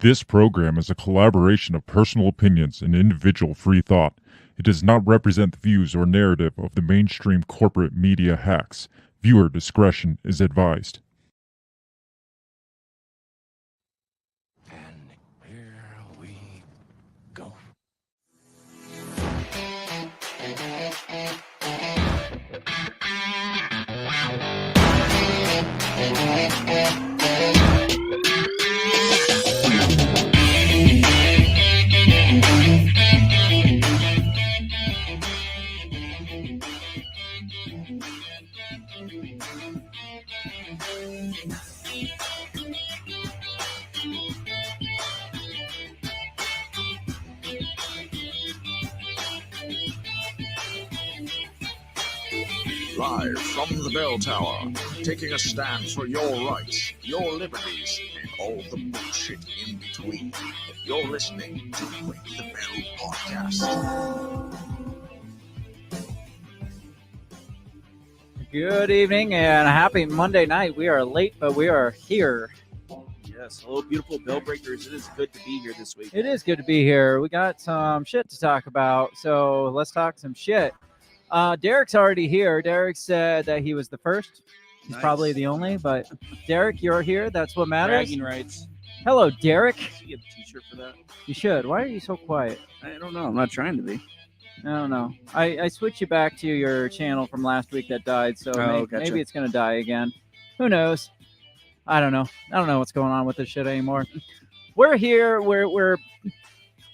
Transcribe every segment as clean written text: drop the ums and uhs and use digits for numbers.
This program is a collaboration of personal opinions and individual free thought. It does not represent the views or narrative of the mainstream corporate media hacks. Viewer discretion is advised. And here we go. Live from the bell tower, taking a stand for your rights, your liberties, and all the bullshit in between. You're listening to Ring the Bell Podcast. Good evening and happy Monday night. We are late, but we are here. Yes, hello, beautiful bell breakers. It is good to be here this week. It is good to be here. We got some shit to talk about, so let's talk some shit. Derek's already here. Derek said that he was the first. He's Nice. probably the only, but Derek, you're here. That's what matters. Bragging rights. Hello, Derek. Should get a t-shirt for that. You should. Why are you so quiet? I don't know. I'm not trying to be. I don't know. I switched you back to your channel from last week that died, so Gotcha. maybe it's going to die again. Who knows? I don't know. I don't know what's going on with this shit anymore. We're here. We're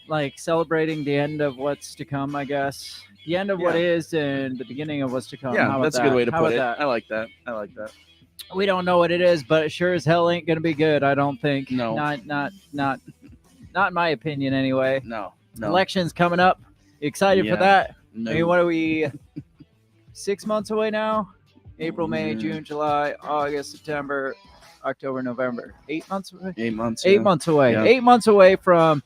like celebrating the end of what's to come, I guess. The end of what is and the beginning of what's to come. How Yeah, about that's a that? good way to How put it. about I like that. I like that. that? We don't know what it is, but it sure as hell ain't going to be good, I don't think. No. Not in my opinion anyway. No. Election's coming up. You excited for Yeah. that? No. I mean, what are we? 6 months away now? April, May, Yeah. June, July, August, September, October, November. 8 months away. 8 months. 8 yeah. months away. Yeah. 8 months away from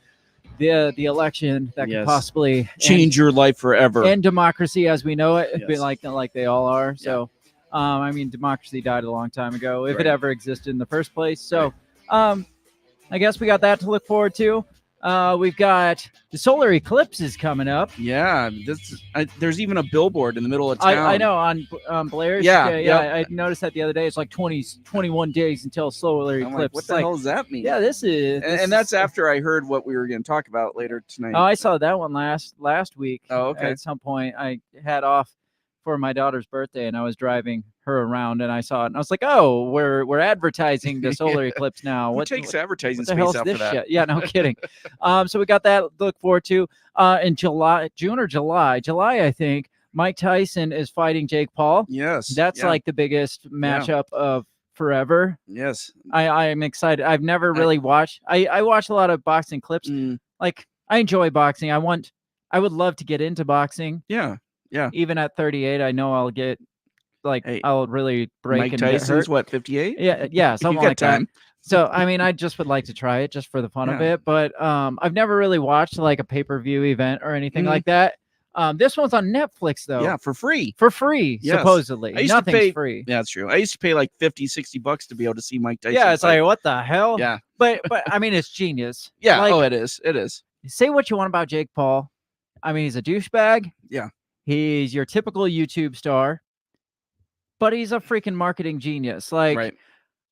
the election that could Yes. possibly Change your life forever. end democracy as we know it. Yes. Be like they all are. So, I mean, democracy died a long time ago, if it Right. ever existed in the first place. So, I guess we got that to look forward to. We've got the solar eclipse is coming up. Yeah. There's even a billboard in the middle of town. I know on Blair's. Yeah, I noticed that the other day. It's like 21 days until solar I'm eclipse. like, what It's the like, hell does that mean? yeah, this is. And that's after I heard what we were going to talk about later tonight. Oh, I saw that one last week. Oh, okay. At some point, I had off for my daughter's birthday, and I was driving her around, and I saw it, and I was like, "Oh, we're advertising the solar eclipse now." What takes advertising What the hell's space out for this that? shit? Yeah, no kidding. So we got that to look forward to. In June or July, I think Mike Tyson is fighting Jake Paul. Yes. That's yeah, like the biggest matchup of forever. Yes. I'm excited. I've never really watched. I watch a lot of boxing clips. Mm, Like I enjoy boxing. I would love to get into boxing. yeah. Even at 38, I know I'll get Hey, I'll really break Mike and get Tyson's hurt. what, 58? Yeah, something got like that. time. So I mean, I just would like to try it just for the fun of Yeah. it. But I've never really watched like a pay-per-view event or anything Mhm. like that. This one's on Netflix though. Yeah, for free. For free, Yes. supposedly. I used to Nothing's pay- free. Yeah, that's true. I used to pay like $50-$60 to be able to see Mike Tyson. Yeah, it's fight. like what the hell? yeah, But I mean, it's genius. yeah. Like, Oh, it is. It is. say what you want about Jake Paul. I mean, he's a douchebag. Yeah. He's your typical YouTube star, but he's a freaking marketing genius. Like, Right.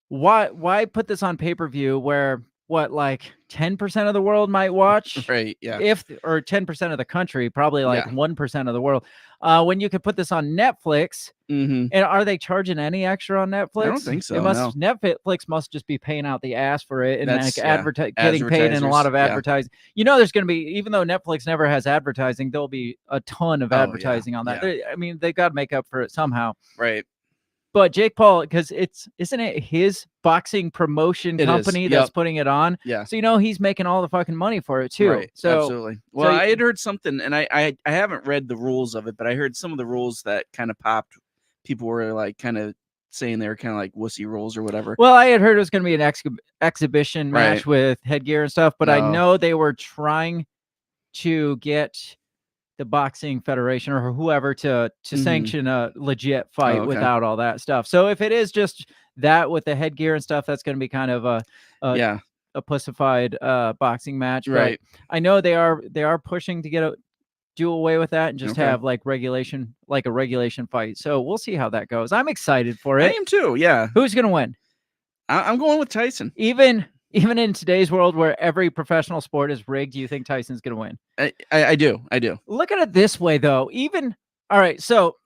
why put this on pay-per-view where like 10% of the world might watch? Right. Yeah. Or 10% of the country, probably like Yeah. 1% of the world. When you could put this on Netflix, Mm-hmm. and are they charging any extra on Netflix? I don't think so, It must Netflix must just be paying out the ass for it and That's- like yeah, getting paid in a lot of advertisers, yeah. advertising. You know, there's going to be, even though Netflix never has advertising, there'll be a ton of Oh, yeah, advertising on that. yeah. I mean, they got to make up for it somehow. Right. But Jake Paul, because isn't it his boxing promotion It is, company that's putting it on? Yeah. So you know he's making all the fucking money for it too. Right. So Absolutely. Well, so- I had heard something, and I haven't read the rules of it, but I heard some of the rules that kind of popped. People were like kind of saying they were kind of like wussy rules or whatever. well, I had heard it was going to be an exhibition match Right. with headgear and stuff, but I No. know they were trying to get the boxing federation or whoever to Mhm. sanction a legit fight okay. without all that stuff. So if it is just that with the headgear and stuff, that's going to be kind of a Yeah. a pussified boxing match. But Right. I know they are pushing to do away with that and just Okay. have like a regulation fight. So we'll see how that goes. I'm excited for I it. am too. Yeah. Who's gonna win? I'm going with Tyson. Even in today's world where every professional sport is rigged, do you think Tyson's gonna win? I do. I do. Look at it this way, though. All right, so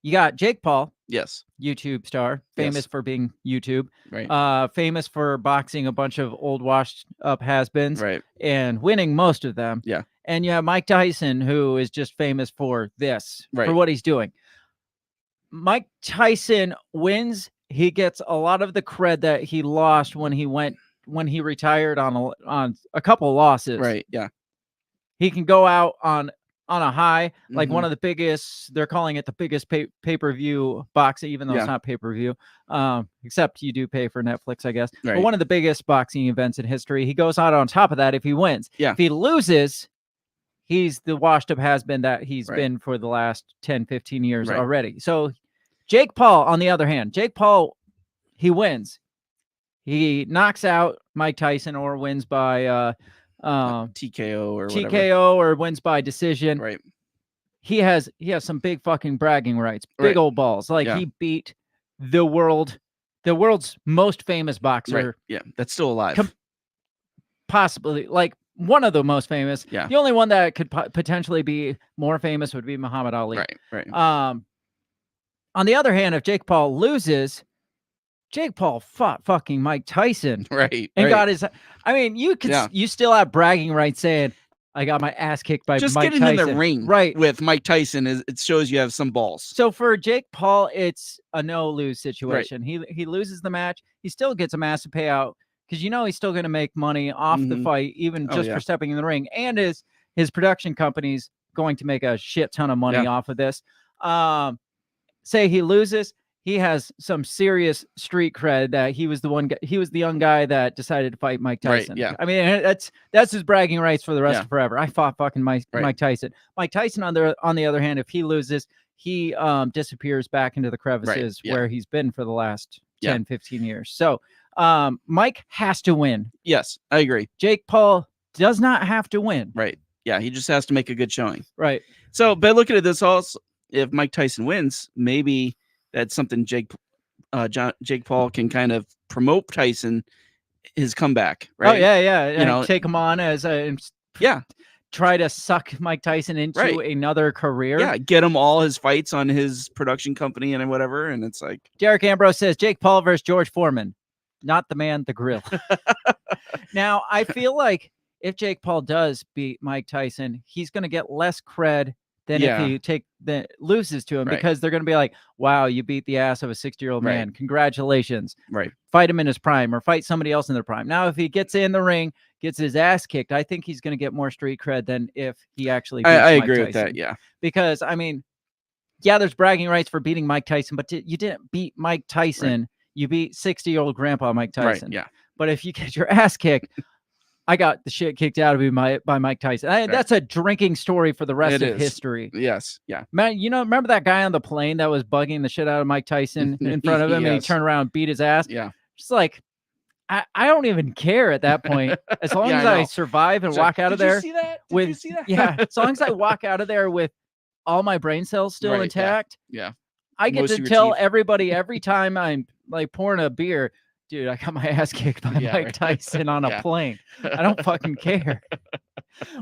you got Jake Paul, Yes. YouTube star, famous Yes. for being YouTube, Right. famous for boxing a bunch of old washed up has-beens Right. and winning most of them. Yeah. And you have Mike Tyson, who is just famous for this, Right. for what he's doing. Mike Tyson wins. He gets a lot of the cred that he lost when he retired on a couple losses. Right. Yeah. He can go out on a high, like one Mhm. of the biggest, they're calling it the biggest pay-per-view boxing, even though Yeah. it's not pay-per-view, except you do pay for Netflix, I guess. But Right. one of the biggest boxing events in history. He goes out on top of that if he wins. Yeah. If he loses, he's the washed up has-been that he's Right. been for the last 10, 15 years Right. already. So Jake Paul, on the other hand, he wins. He knocks out Mike Tyson or wins by TKO or whatever. TKO or wins by decision. Right. He has some big fucking bragging rights, big Right. old balls. Like Yeah. he beat the world's most famous boxer, Right. Yeah. That's still alive. possibly like one of the most famous. Yeah. The only one that could potentially be more famous would be Muhammad Ali. Right. Right. On the other hand, if Jake Paul loses, Jake Paul fought fucking Mike Tyson Right. and right. got his. I mean, you still have bragging rights saying, "I got my ass kicked by Just Mike getting Tyson." in the ring right? with Mike Tyson it shows you have some balls. So for Jake Paul, it's a no-lose situation. He loses the match. He still gets a massive payout because he's still going to make money off the Mhm. fight, even Oh, just yeah. for stepping in the ring. And his production company's going to make a shit ton of money Yeah. off of this. Say he loses, he has some serious street cred that he was the young guy that decided to fight Mike Right, Tyson. yeah. I mean, that's his bragging rights for the rest Yeah. of forever. I fought fucking Mike Right. Tyson. Mike Tyson, on the other hand, if he loses, he disappears back into the crevices yeah. where he's been for the last Yeah. 10, 15 years. So Mike has to win. Yes, I agree. Jake Paul does not have to win. Right. Yeah, he just has to make a good showing. Right. So, but looking at this also, if Mike Tyson wins, maybe that's something Jake Paul can kind of promote Tyson, his comeback, right? Oh yeah. You know, take him on as yeah, try to suck Mike Tyson into Right. another career. yeah, get him all his fights on his production company and whatever, and it's like, Derek Ambrose says Jake Paul versus George Foreman, not the man, the grill. Now, I feel like if Jake Paul does beat Mike Tyson, he's going to get less cred than Yeah. if he loses to him Right. because they're going to be like, wow, you beat the ass of a 60-year-old Right. man. Congratulations. right, Fight him in his prime or fight somebody else in their prime. Now, if he gets in the ring, gets his ass kicked, I think he's going to get more street cred than if he actually beats I Mike agree with Tyson. that. Yeah, Because, I mean, yeah, there's bragging rights for beating Mike Tyson, but you didn't beat Mike Tyson. You beat 60-year-old grandpa Mike Tyson. right, yeah, But if you get your ass kicked, I got the shit kicked out of me by Mike Tyson. That's a drinking story for the rest It of is. history. yes, yeah, Man, remember that guy on the plane that was bugging the shit out of Mike Tyson in front of him and he Yes. turned around and beat his ass? yeah. Just like, I don't even care at that point. As long Yeah, as I I know. survive and It's like, walk out of there. Did you see that? Did with you see that? yeah, as long as I walk out of there with all my brain cells still Right, yeah. intact, Yeah. I get Most to of your tell teeth. everybody every time I'm like pouring a beer, dude, I got my ass kicked by Yeah, Mike right. Tyson on a Yeah. plane. I don't fucking care.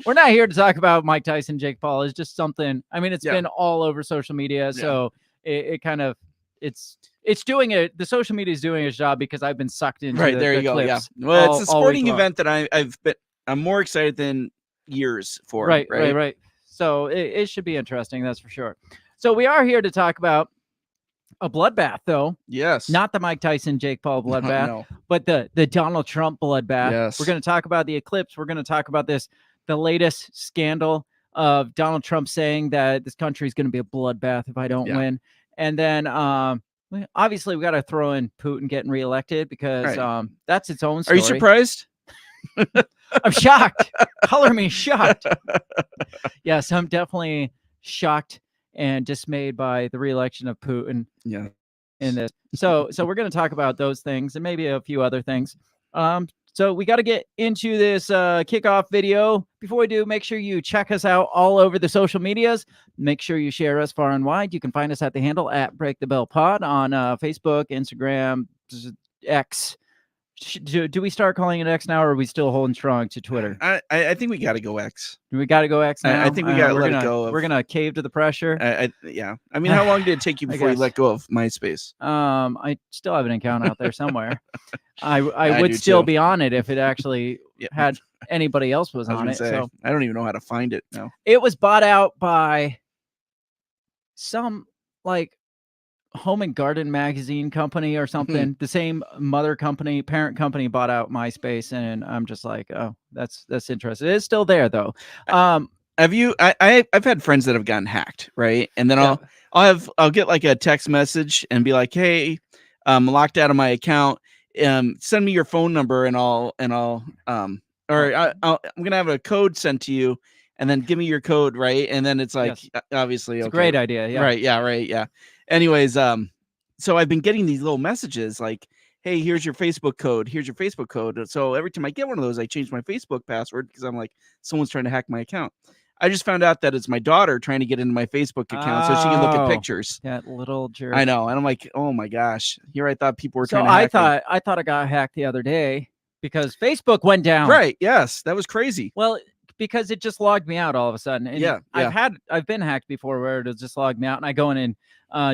We're not here to talk about Mike Tyson, Jake Paul. It's just something. I mean, it's Yeah. been all over social media, so it kind of it's doing it. The social media is doing its job because I've been sucked into Right, the, there the you go. Yeah. clips Well, all- it's a all week sporting long. event that I'm more excited than years for. Right. So it should be interesting, that's for sure. So we are here to talk about a bloodbath, though. Yes. Not the Mike Tyson, Jake Paul bloodbath, No. but the Donald Trump bloodbath. Yes. We're going to talk about the Eclipse. We're going to talk about the latest scandal of Donald Trump saying that this country is going to be a bloodbath if I don't Yeah. win. And then obviously we got to throw in Putin getting reelected because Right. that's its own Are story. you surprised? I'm shocked. Color me shocked. Yes, I'm definitely shocked and dismayed by the reelection of Putin Yeah. in this. So we're going to talk about those things and maybe a few other things. So we got to get into this kickoff video. Before we do, make sure you check us out all over the social medias. Make sure you share us far and wide. You can find us at the handle at Break the Bell Pod on Facebook, Instagram, X. Do we start calling it X now, or are we still holding strong to Twitter? I think we got to go X. We got to go X now. I think we got to let it go. We're gonna cave to the pressure. Yeah. I mean, how long did it take you before you let go of MySpace? I still have an account out there somewhere. I would still be on it if it actually had anybody else was on it. So I don't even know how to find it now. It was bought out by some like home and garden magazine company or something. The same parent company bought out MySpace, and I'm just like, oh, that's interesting. It's still there though. Have you? I've had friends that have gotten hacked, right? And then I'll get like a text message and be like, hey, I'm locked out of my account. Send me your phone number and I'm gonna have a code sent to you, and then give me your code, right? And then it's like, obviously, it's a great idea. Yeah. Right. Yeah. Right. Yeah. Anyways, so I've been getting these little messages like, hey, here's your Facebook code. Here's your Facebook code. So every time I get one of those, I change my Facebook password because I'm like, someone's trying to hack my account. I just found out that it's my daughter trying to get into my Facebook account so she can look at pictures. That little jerk. I know. And I'm like, oh my gosh. Here I thought people were so trying to hack I thought I got hacked the other day because Facebook went down. Right. Yes. That was crazy. Well, because it just logged me out all of a sudden. And I've been hacked before where it'll just log me out, and I go in and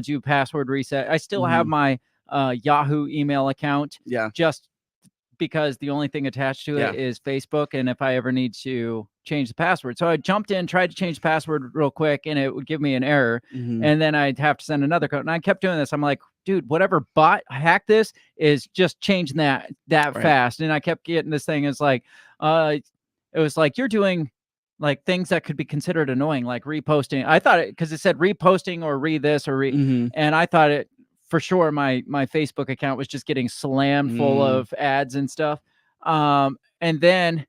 do password reset. I still have my Yahoo email account. Yeah. Just because the only thing attached to it is Facebook, and if I ever need to change the password. So I jumped in, tried to change the password real quick, and it would give me an error. And then I'd have to send another code. And I kept doing this. I'm like, dude, whatever bot hacked this is just changing that fast. And I kept getting this thing. It's like, it was like, you're doing like things that could be considered annoying, like reposting. I thought it, because it said reposting or this or and I thought it for sure my Facebook account was just getting slammed full of ads and stuff. And then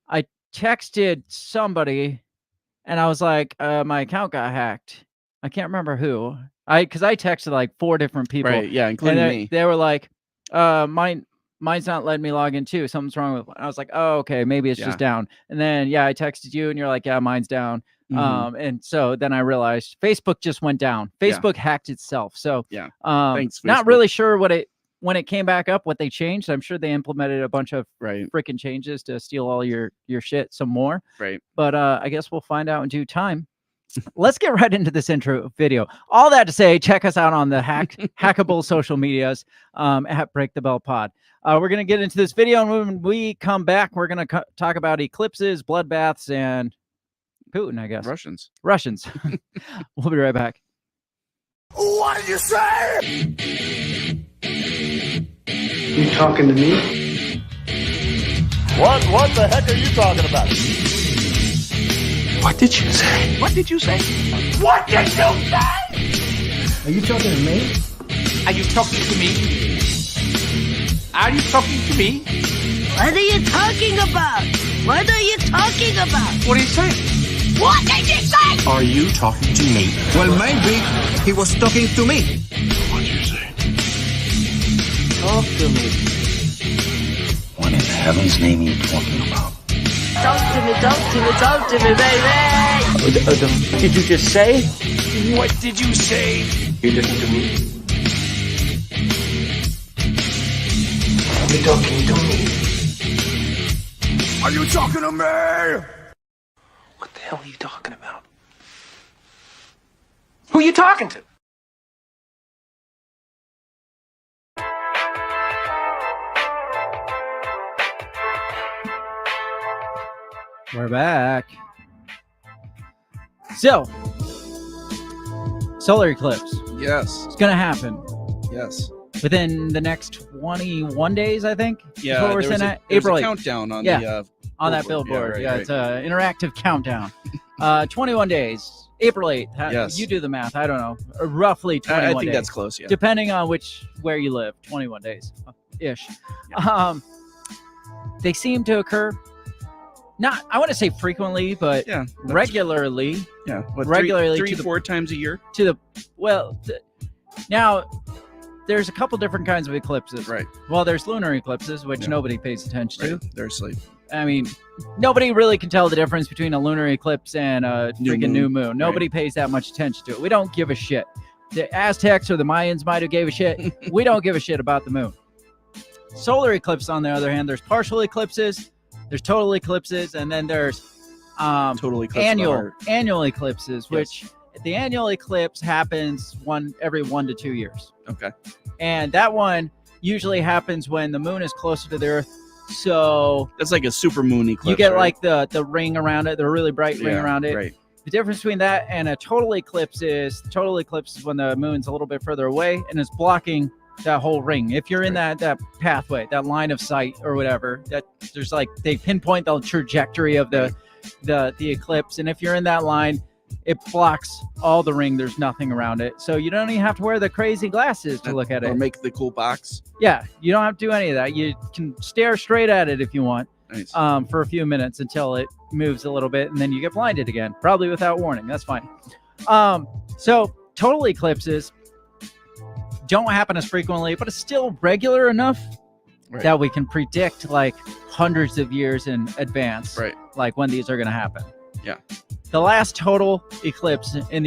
I texted somebody and I was like, my account got hacked. I can't remember who. Because I texted like 4 different people. Right, yeah, including me. They were like, mine's not letting me log in too. Something's wrong with it. I was like, oh, okay, maybe it's just down. And then I texted you and you're like, yeah, mine's down. And so then I realized Facebook just went down. Facebook hacked itself. So thanks, not really sure when it came back up, what they changed. I'm sure they implemented a bunch of freaking changes to steal all your shit some more. Right. But I guess we'll find out in due time. Let's get right into this intro video. All that to say, check us out on the hackable social medias at Break the Bell Pod. We're going to get into this video, and when we come back, we're going to talk about eclipses, bloodbaths, and Putin, I guess. Russians. We'll be right back. What did you say? You talking to me? What the heck are you talking about? What did you say? What did you say? What did you say? Are you talking to me? Are you talking to me? Are you talking to me? What are you talking about? What are you talking about? What are you saying? What did you say? Are you talking to me? Well, maybe he was talking to me. What did you say? Talk to me. What in heaven's name are you talking about? Talk to me, baby. Did you just say? What did you say? You listen to me. Are you talking to me? Are you talking to me? What the hell are you talking about? Who are you talking to? We're back. So, solar eclipse. Yes. It's going to happen. Yes. Within the next 21 days, I think. Yeah. What we're saying at April 8th. Countdown on on that billboard. It's an interactive countdown. 21 days. April 8th. Yes. You do the math. I don't know. Roughly 21 days. I think that's close, yeah. Depending on where you live. 21 days ish. Yeah. They seem to occur. Not, I want to say frequently, but regularly. Yeah, regularly, 3-4 times a year. Now, there's a couple different kinds of eclipses. Right. Well, there's lunar eclipses, which Yeah. nobody pays attention to. They're asleep. I mean, nobody really can tell the difference between a lunar eclipse and a freaking new moon. Nobody pays that much attention to it. We don't give a shit. The Aztecs or the Mayans might have gave a shit. We don't give a shit about the moon. Solar eclipse, on the other hand, there's partial eclipses, there's total eclipses, and then there's Total eclipse of the heart. annual eclipses, which the annual eclipse happens every 1 to 2 years. Okay. And that one usually happens when the moon is closer to the Earth. So That's like a super moon eclipse. you get right? like the ring around it, the really bright ring around it. Right. The difference between that and a total eclipse is when the moon's a little bit further away and it's blocking that whole ring. If you're in that pathway, that line of sight or whatever, that there's like they pinpoint the trajectory of the eclipse, and if you're in that line, it blocks all the ring. There's nothing around it, so you don't even have to wear the crazy glasses to look at Or it. make the cool box. Yeah, you don't have to do any of that. You can stare straight at it if you want. Nice. For a few minutes until it moves a little bit, and then you get blinded again, probably without warning. That's fine. So total eclipses don't happen as frequently, but it's still regular enough that we can predict like hundreds of years in advance, like when these are going to happen. Yeah. The last total eclipse in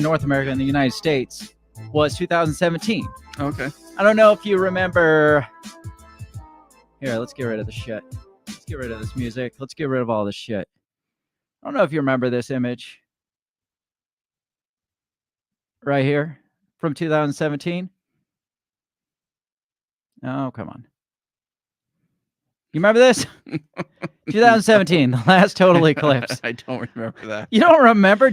North America and the United States was 2017. Okay. I don't know if you remember. Here, let's get rid of the shit. Let's get rid of this music. Let's get rid of all this shit. I don't know if you remember this image. Right here from 2017. Oh, come on. You remember this? 2017, the last total eclipse. I don't remember that. You don't remember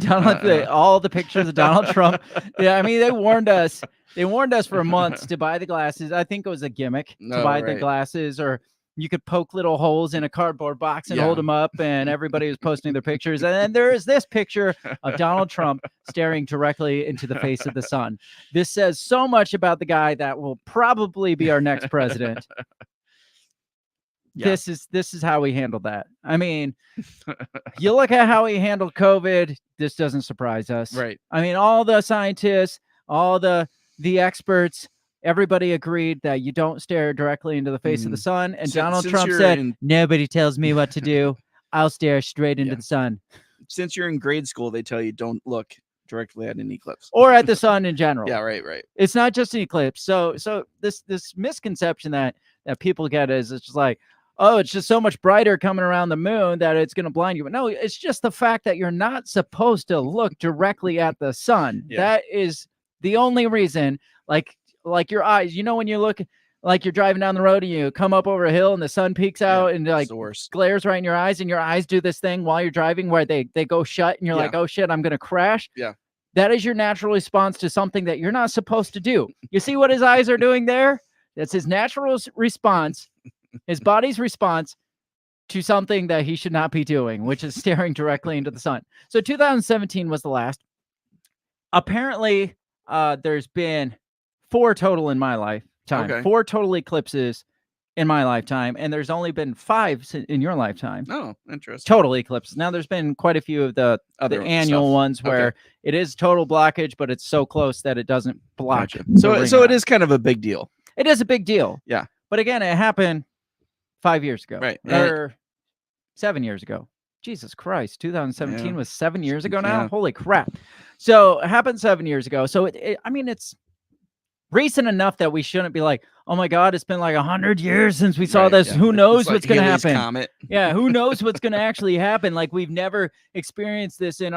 all the pictures of Donald Trump? Yeah, I mean, they warned us. They warned us for months to buy the glasses. I think it was a gimmick to buy the glasses, or you could poke little holes in a cardboard box and hold them up, and everybody was posting their pictures. And then there is this picture of Donald Trump staring directly into the face of the sun. This says so much about the guy that will probably be our next president. Yeah. This is how we handled that. I mean, you look at how he handled COVID, this doesn't surprise us. Right. I mean, all the scientists, all the experts, everybody agreed that you don't stare directly into the face of the sun. And Donald Trump said, nobody tells me what to do. I'll stare straight into the sun. Since you're in grade school, they tell you don't look directly at an eclipse. Or at the sun in general. Yeah, right. It's not just an eclipse. So this misconception that people get is it's just like, oh, it's just so much brighter coming around the moon that it's going to blind you. But no, it's just the fact that you're not supposed to look directly at the sun. Yeah. That is the only reason. Like your eyes, you know, when you look like you're driving down the road and you come up over a hill and the sun peeks out and like glares right in your eyes, and your eyes do this thing while you're driving where they go shut and you're like, oh shit, I'm going to crash. Yeah. That is your natural response to something that you're not supposed to do. You see what his eyes are doing there? That's his natural response, his body's response to something that he should not be doing, which is staring directly into the sun. So 2017 was the last. Apparently, there's been 4 total in my lifetime. Okay. 4 total eclipses in my lifetime, and there's only been 5 in your lifetime. Oh, interesting. Total eclipses. Now, there's been quite a few of the annual ones where it is total blockage, but it's so close that it doesn't block. Gotcha. So it is kind of a big deal. It is a big deal. Yeah. But again, it happened 5 years ago. Right. Or 7 years ago. Jesus Christ. 2017 was 7 years ago now? Yeah. Holy crap. So it happened 7 years ago. So it's recent enough that we shouldn't be like, oh my God, it's been like 100 years since we saw this. Yeah. Who knows what's going to happen? Comet. Yeah, who knows what's going to actually happen? Like, we've never experienced this in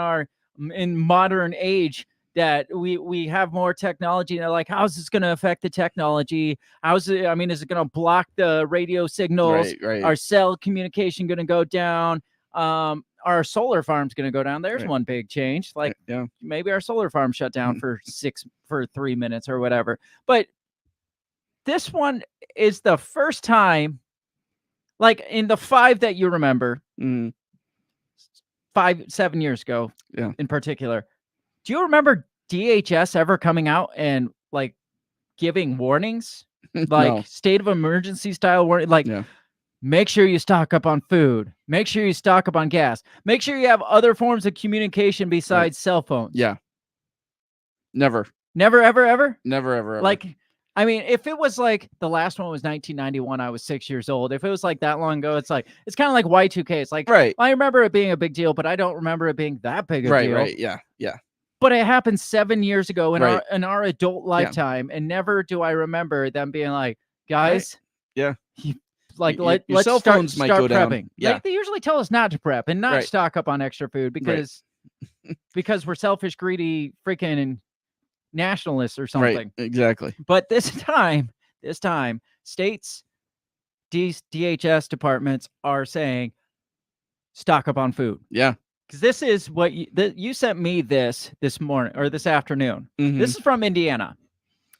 modern age, that we have more technology. And they're like, how's this going to affect the technology? Is it going to block the radio signals? Right. Our cell communication going to go down? Our solar farm's going to go down. There's one big change. Like, maybe our solar farm shut down for 3 minutes or whatever. But this one is the first time, like in the 5 that you remember, 7 years ago, in particular. Do you remember DHS ever coming out and like giving warnings, like state of emergency style warning, like? Make sure you stock up on food. Make sure you stock up on gas. Make sure you have other forms of communication besides cell phones. Yeah. Never. Never, ever, ever? Never, ever, ever. Like, I mean, if it was like the last one was 1991, I was 6 years old. If it was like that long ago, it's like it's kind of like Y2K. It's like I remember it being a big deal, but I don't remember it being that big a deal. Right. Yeah. But it happened 7 years ago in Right. our adult lifetime, and never do I remember them being like, guys, Yeah. Like Your let's cell start phones might go down. prepping. Yeah. Like, they usually tell us not to prep and not Right. stock up on extra food because because we're selfish, greedy, freaking nationalists or something. Right. Exactly. But this time, states, DHS departments are saying stock up on food. Yeah. Because this is what you sent me this morning or this afternoon. Mhm. This is from Indiana,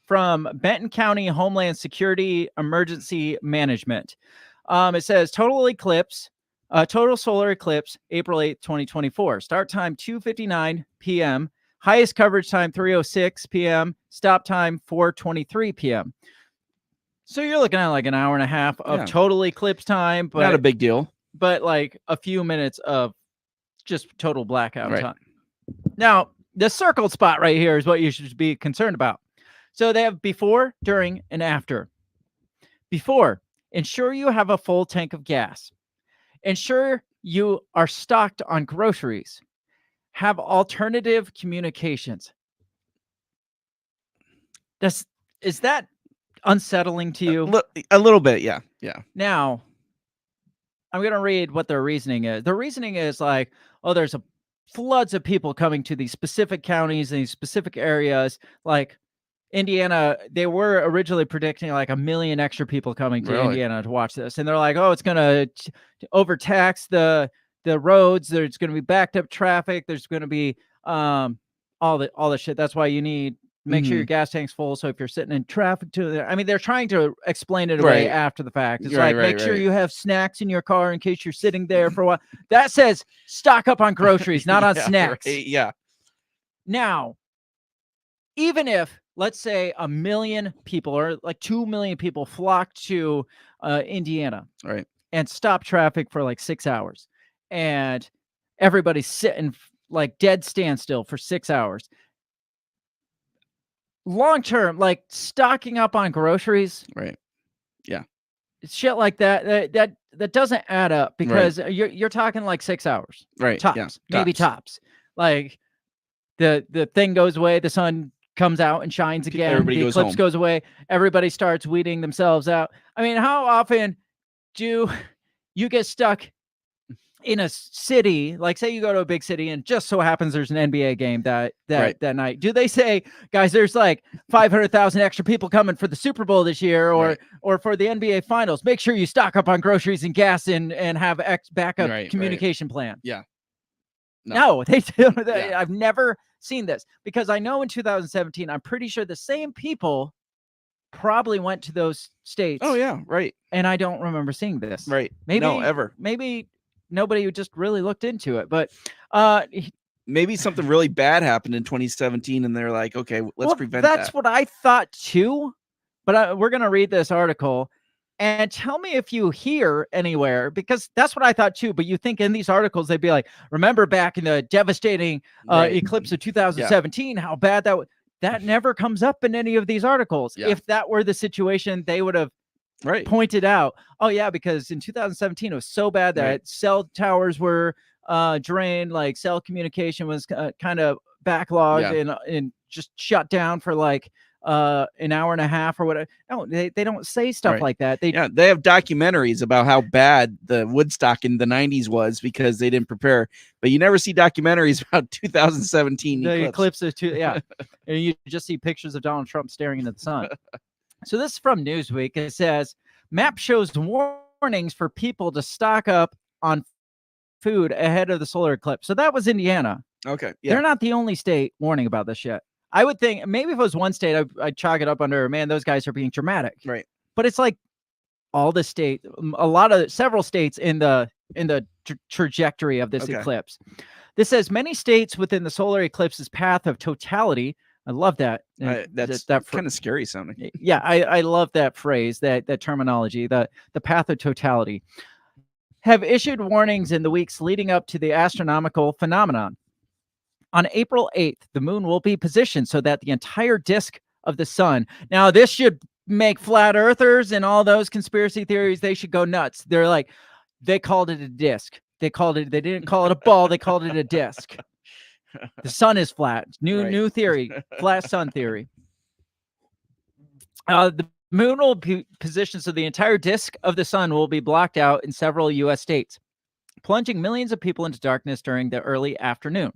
from Benton County Homeland Security Emergency Management. It says total solar eclipse, April 8th, 2024. Start time 2:59 p.m. Highest coverage time 3:06 p.m. Stop time 4:23 p.m. So you're looking at like an hour and a half of total eclipse time, but not a big deal. But like a few minutes of just total blackout Right. time. Now, the circled spot right here is what you should be concerned about. So they have before, during, and after. Before, ensure you have a full tank of gas. Ensure you are stocked on groceries. Have alternative communications. Is that unsettling to you? A little bit, yeah. Now, I'm going to read what their reasoning is. The reasoning is like, oh, there's floods of people coming to these specific counties and these specific areas. Like Indiana, they were originally predicting like 1 million extra people coming to Indiana to watch this. And they're like, oh, it's going to overtax the roads. There's going to be backed up traffic. There's going to be all the shit. That's why you need make sure your gas tank's full. So if you're sitting in traffic they're trying to explain it away after the fact. It's make sure you have snacks in your car in case you're sitting there for a while. That says stock up on groceries, not on snacks. Right, yeah. Now, even if, let's say, 1 million people or like 2 million people flock to Indiana, right, and stop traffic for like 6 hours, and everybody's sitting like dead standstill for 6 hours. Long term, like stocking up on groceries, right? Yeah, shit like that doesn't add up because you're talking like 6 hours, right? Tops, maybe tops. Like the thing goes away, the sun comes out and shines again. Everybody the eclipse goes away. Everybody starts weeding themselves out. I mean, how often do you get stuck in a city? Like, say you go to a big city and just so happens there's an NBA game that night. Do they say, guys, there's like 500,000 extra people coming for the Super Bowl this year, or for the NBA Finals? Make sure you stock up on groceries and gas and have backup communication plan. Yeah. No, they do. I've never seen this because I know in 2017, I'm pretty sure the same people probably went to those states. Oh yeah, right. And I don't remember seeing this. Right. Maybe no, ever. Maybe nobody just really looked into it, but maybe something really bad happened in 2017 and they're like, okay, let's prevent that. That's what I thought too. But we're going to read this article and tell me if you hear anywhere, because that's what I thought too. But you think in these articles, they'd be like, remember back in the devastating eclipse of 2017, how bad that never comes up in any of these articles. Yeah. If that were the situation, they would have pointed out, oh yeah, because in 2017, it was so bad that cell towers were drained, like cell communication was kind of backlogged and just shut down for like an hour and a half or whatever. No, they don't say stuff like that. They have documentaries about how bad the Woodstock in the 90s was because they didn't prepare, but you never see documentaries about 2017 the eclipse of and you just see pictures of Donald Trump staring into the sun. So this is from Newsweek. It says map shows warnings for people to stock up on food ahead of the solar eclipse. So that was Indiana. Okay, yeah. They're not the only state warning about this shit. I would think maybe if it was one state, I'd chalk it up under, man, those guys are being dramatic. Right. But it's like all the state, several states in the trajectory of this eclipse. This says many states within the solar eclipse's path of totality. I love that. That's kind of scary sounding. Yeah, I love that phrase, that terminology, the path of totality, have issued warnings in the weeks leading up to the astronomical phenomenon. On April 8th, the moon will be positioned so that the entire disk of the sun. Now, this should make flat earthers and all those conspiracy theories, they should go nuts. They're like, they called it a disc. They didn't call it a ball. They called it a disc. The sun is flat. New theory, flat sun theory. The moon will be positioned so the entire disk of the sun will be blocked out in several U.S. states, plunging millions of people into darkness during the early afternoon.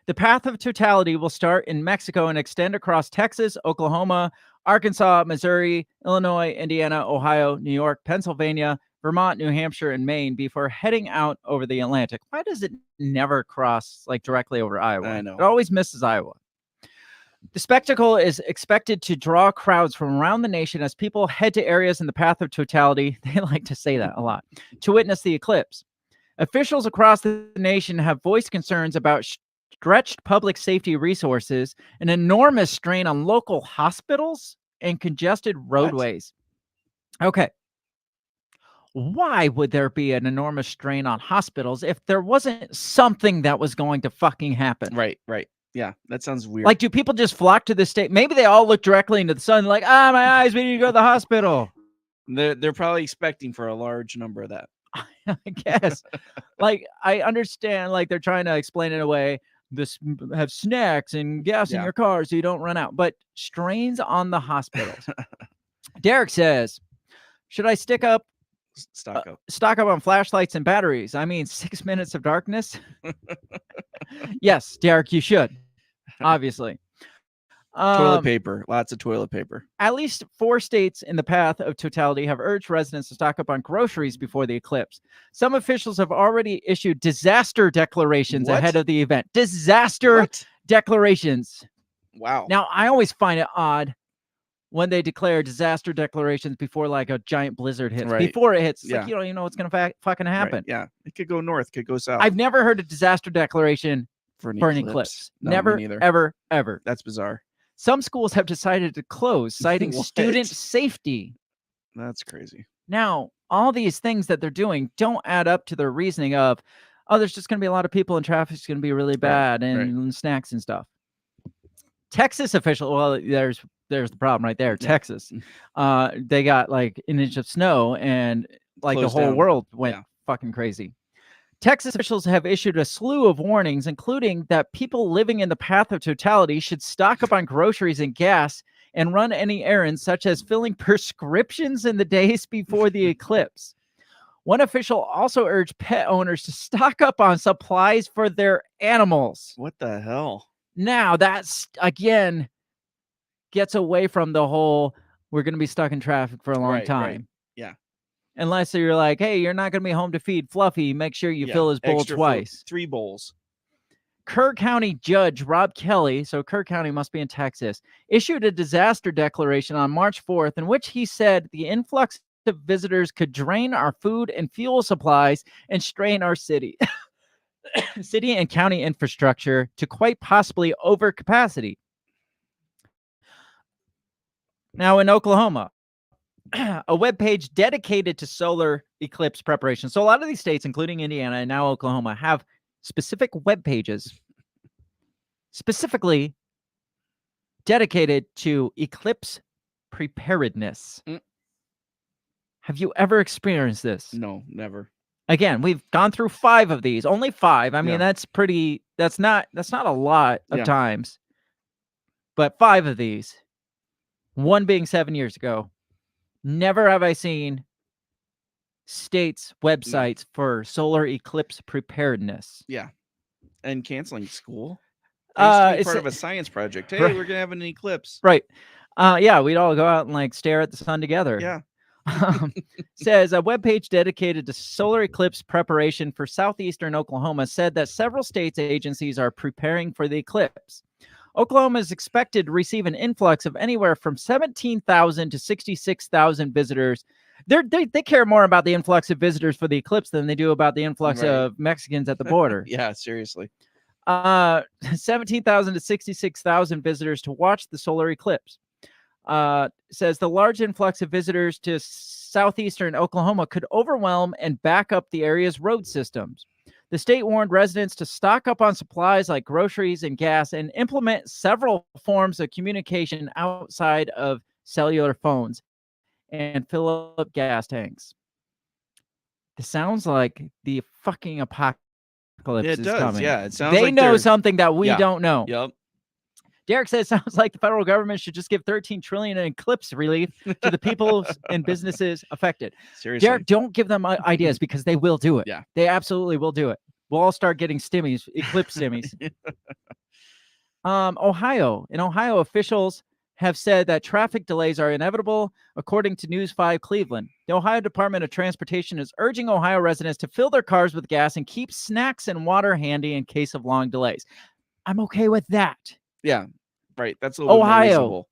The path of totality will start in Mexico and extend across Texas, Oklahoma, Arkansas, Missouri, Illinois, Indiana, Ohio, New York, Pennsylvania, Vermont, New Hampshire, and Maine before heading out over the Atlantic. Why does it never cross like directly over Iowa? I know. It always misses Iowa. The spectacle is expected to draw crowds from around the nation as people head to areas in the path of totality. They like to say that a lot, to witness the eclipse. Officials across the nation have voiced concerns about stretched public safety resources, an enormous strain on local hospitals, and congested roadways. Okay. Why would there be an enormous strain on hospitals if there wasn't something that was going to fucking happen? Right. Yeah, that sounds weird. Like, do people just flock to the state? Maybe they all look directly into the sun, like, my eyes, we need to go to the hospital. They're probably expecting for a large number of that. I guess. Like, I understand, like, they're trying to explain it away. This have snacks and gas in your car so you don't run out. But strains on the hospitals. Derek says, should I stock up on flashlights and batteries? I mean, 6 minutes of darkness. Yes, Derek, you should. Obviously. Toilet paper. Lots of toilet paper. At least 4 states in the path of totality have urged residents to stock up on groceries before the eclipse. Some officials have already issued disaster declarations ahead of the event. Disaster declarations. Wow. Now, I always find it odd when they declare disaster declarations before like a giant blizzard hits. Right. Before it hits, it's like, you don't even know what's going to fucking happen. Right. Yeah. It could go north, could go south. I've never heard a disaster declaration for an eclipse. No, never, me neither. ever. That's bizarre. Some schools have decided to close, citing What? student safety. That's crazy. Now, all these things that they're doing don't add up to their reasoning of, there's just going to be a lot of people and traffic's going to be really bad and snacks and stuff. Texas official, well, there's the problem right there. Texas, they got like an inch of snow and like Closed the whole down. world went fucking crazy. Texas officials have issued a slew of warnings, including that people living in the path of totality should stock up on groceries and gas and run any errands, such as filling prescriptions in the days before the eclipse. One official also urged pet owners to stock up on supplies for their animals. What the hell? Now, that's, again, gets away from the whole, we're going to be stuck in traffic for a long time. Right. Yeah. Unless you're like, hey, you're not going to be home to feed Fluffy. Make sure you fill his bowl Extra twice. 3 bowls. Kerr County Judge Rob Kelly, so Kerr County must be in Texas, issued a disaster declaration on March 4th in which he said the influx of visitors could drain our food and fuel supplies and strain our city and county infrastructure to quite possibly overcapacity. Now in Oklahoma, a webpage dedicated to solar eclipse preparation. So a lot of these states, including Indiana and now Oklahoma, have specific web pages specifically dedicated to eclipse preparedness. Have you ever experienced this? No, never. Again, we've gone through 5 of these, only 5. I mean, that's not a lot of times, but 5 of these, one being 7 years ago. Never have I seen states' websites for solar eclipse preparedness. Yeah. And canceling school. It's part of a science project. Hey, we're going to have an eclipse. Right. Yeah, we'd all go out and like stare at the sun together. Yeah. Says a webpage dedicated to solar eclipse preparation for southeastern Oklahoma said that several states' agencies are preparing for the eclipse. Oklahoma is expected to receive an influx of anywhere from 17,000 to 66,000 visitors. They care more about the influx of visitors for the eclipse than they do about the influx of Mexicans at the border. Yeah, seriously. 17,000 to 66,000 visitors to watch the solar eclipse. Says the large influx of visitors to southeastern Oklahoma could overwhelm and back up the area's road systems. The state warned residents to stock up on supplies like groceries and gas and implement several forms of communication outside of cellular phones and fill up gas tanks. This sounds like the fucking apocalypse It is does. coming. Yeah, it sounds they like know they're- something that we Yeah. don't know. Yep. Derek says, sounds like the federal government should just give $13 trillion in eclipse relief to the people and businesses affected. Seriously. Derek, don't give them ideas because they will do it. Yeah. They absolutely will do it. We'll all start getting stimmies, eclipse stimmies. Ohio. In Ohio, officials have said that traffic delays are inevitable, according to News 5 Cleveland. The Ohio Department of Transportation is urging Ohio residents to fill their cars with gas and keep snacks and water handy in case of long delays. I'm okay with that. Yeah. Right. That's a little bit more Ohio, reasonable.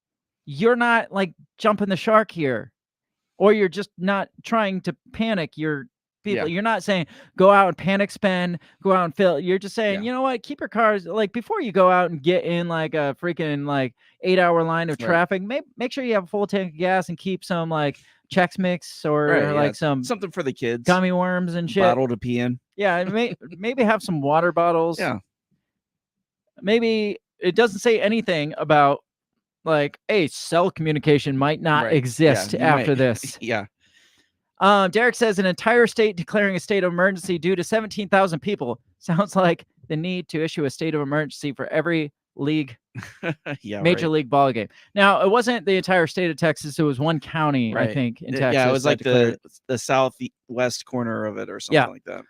you're not like jumping the shark here, or you're just not trying to panic your people. Yeah. You're not saying go out and panic spend, go out and fill. You're just saying, Yeah. you know what, keep your cars, like before you go out and get in like a freaking like 8-hour line of Right. traffic, make sure you have a full tank of gas and keep some like Chex Mix or Right, yeah. like some Something for the kids. gummy worms and shit. Bottle to pee in. Yeah, and maybe have some water bottles. Yeah. Maybe it doesn't say anything about like, hey, cell communication might not Right. exist Yeah, you after might- this. Yeah. Derek says an entire state declaring a state of emergency due to 17,000 people. Sounds like the need to issue a state of emergency for every league, Yeah. major right. league ball game. Now, it wasn't the entire state of Texas. It was one county, I Right. think, in Texas. Yeah, it was that like declared the southwest corner of it or something Yeah. like that.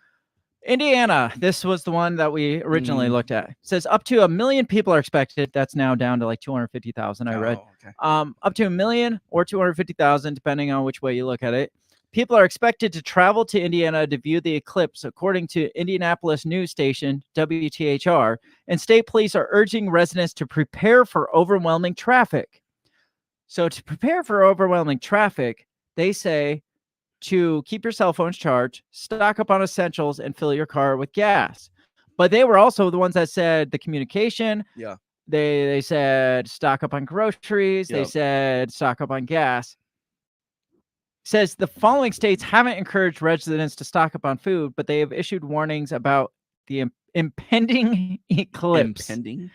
Indiana, this was the one that we originally Mm. looked at. It says up to 1 million people are expected. That's now down to like 250,000, I read. Oh, okay. Up to 1 million or 250,000, depending on which way you look at it. People are expected to travel to Indiana to view the eclipse, according to Indianapolis news station WTHR, and state police are urging residents to prepare for overwhelming traffic. So to prepare for overwhelming traffic, they say to keep your cell phones charged, stock up on essentials, and fill your car with gas. But they were also the ones that said the communication. Yeah. They said stock up on groceries. They Yep. said stock up on gas. Says the following states haven't encouraged residents to stock up on food, but they have issued warnings about the impending eclipse. Impending.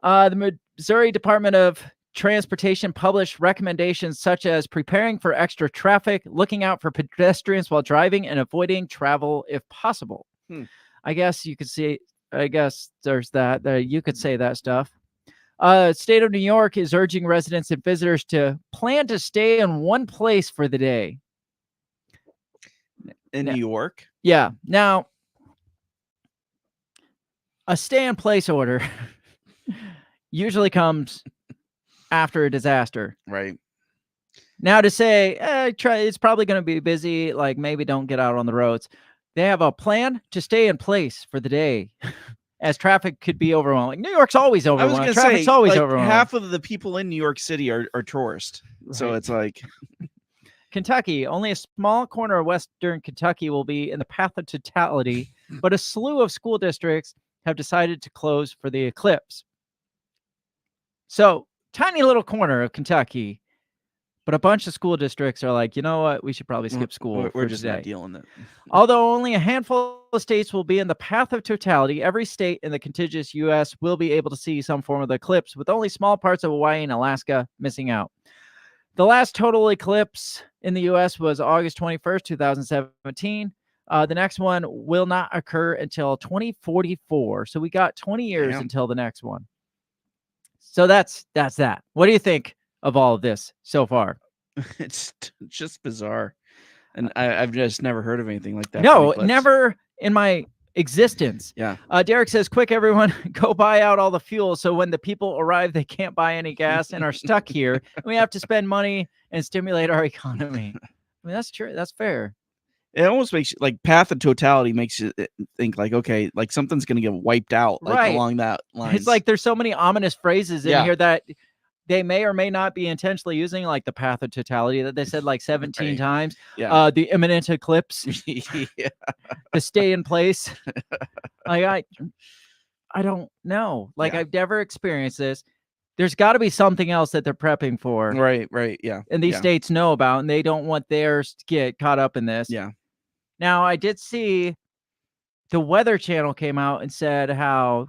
The Missouri Department of Transportation published recommendations such as preparing for extra traffic, looking out for pedestrians while driving, and avoiding travel if possible. I guess you could see. I guess there's that. You could say that stuff. State of New York is urging residents and visitors to plan to stay in one place for the day. In New York? Yeah. Now, a stay-in-place order usually comes after a disaster. Right. Now, to say, it's probably going to be busy, like maybe don't get out on the roads. They have a plan to stay in place for the day, as traffic could be overwhelming. New York's always I was overwhelming. going to Traffic's say, always like, overwhelming. half of the people in New York City are tourists. So Right. it's like, Kentucky, only a small corner of western Kentucky will be in the path of totality, but a slew of school districts have decided to close for the eclipse. So, tiny little corner of Kentucky, but a bunch of school districts are like, you know what? We should probably skip school. we're for just today. not dealing it. Although only a handful of states will be in the path of totality, every state in the contiguous U.S. will be able to see some form of the eclipse, with only small parts of Hawaii and Alaska missing out. The last total eclipse in the U.S. was August 21st, 2017. The next one will not occur until 2044. So we got 20 years Damn. until the next one. So that's that. What do you think of all of this so far? It's just bizarre. And I've just never heard of anything like that. for No, Eclipse. never in my existence. Yeah. Derek says, quick, everyone, go buy out all the fuel. So when the people arrive, they can't buy any gas and are stuck here. And we have to spend money and stimulate our economy. I mean, that's true. That's fair. It almost makes you, like, path of totality makes you think like, okay, like something's going to get wiped out like Right. along that line. It's like there's so many ominous phrases in Yeah. here that they may or may not be intentionally using, like the path of totality that they said like 17 Right. times. Yeah. The imminent eclipse, Yeah. the stay in place. Like I don't know. Like Yeah. I've never experienced this. There's got to be something else that they're prepping for, Right. Yeah. and these yeah. states know about, and they don't want theirs to get caught up in this. Yeah. Now, I did see the Weather Channel came out and said how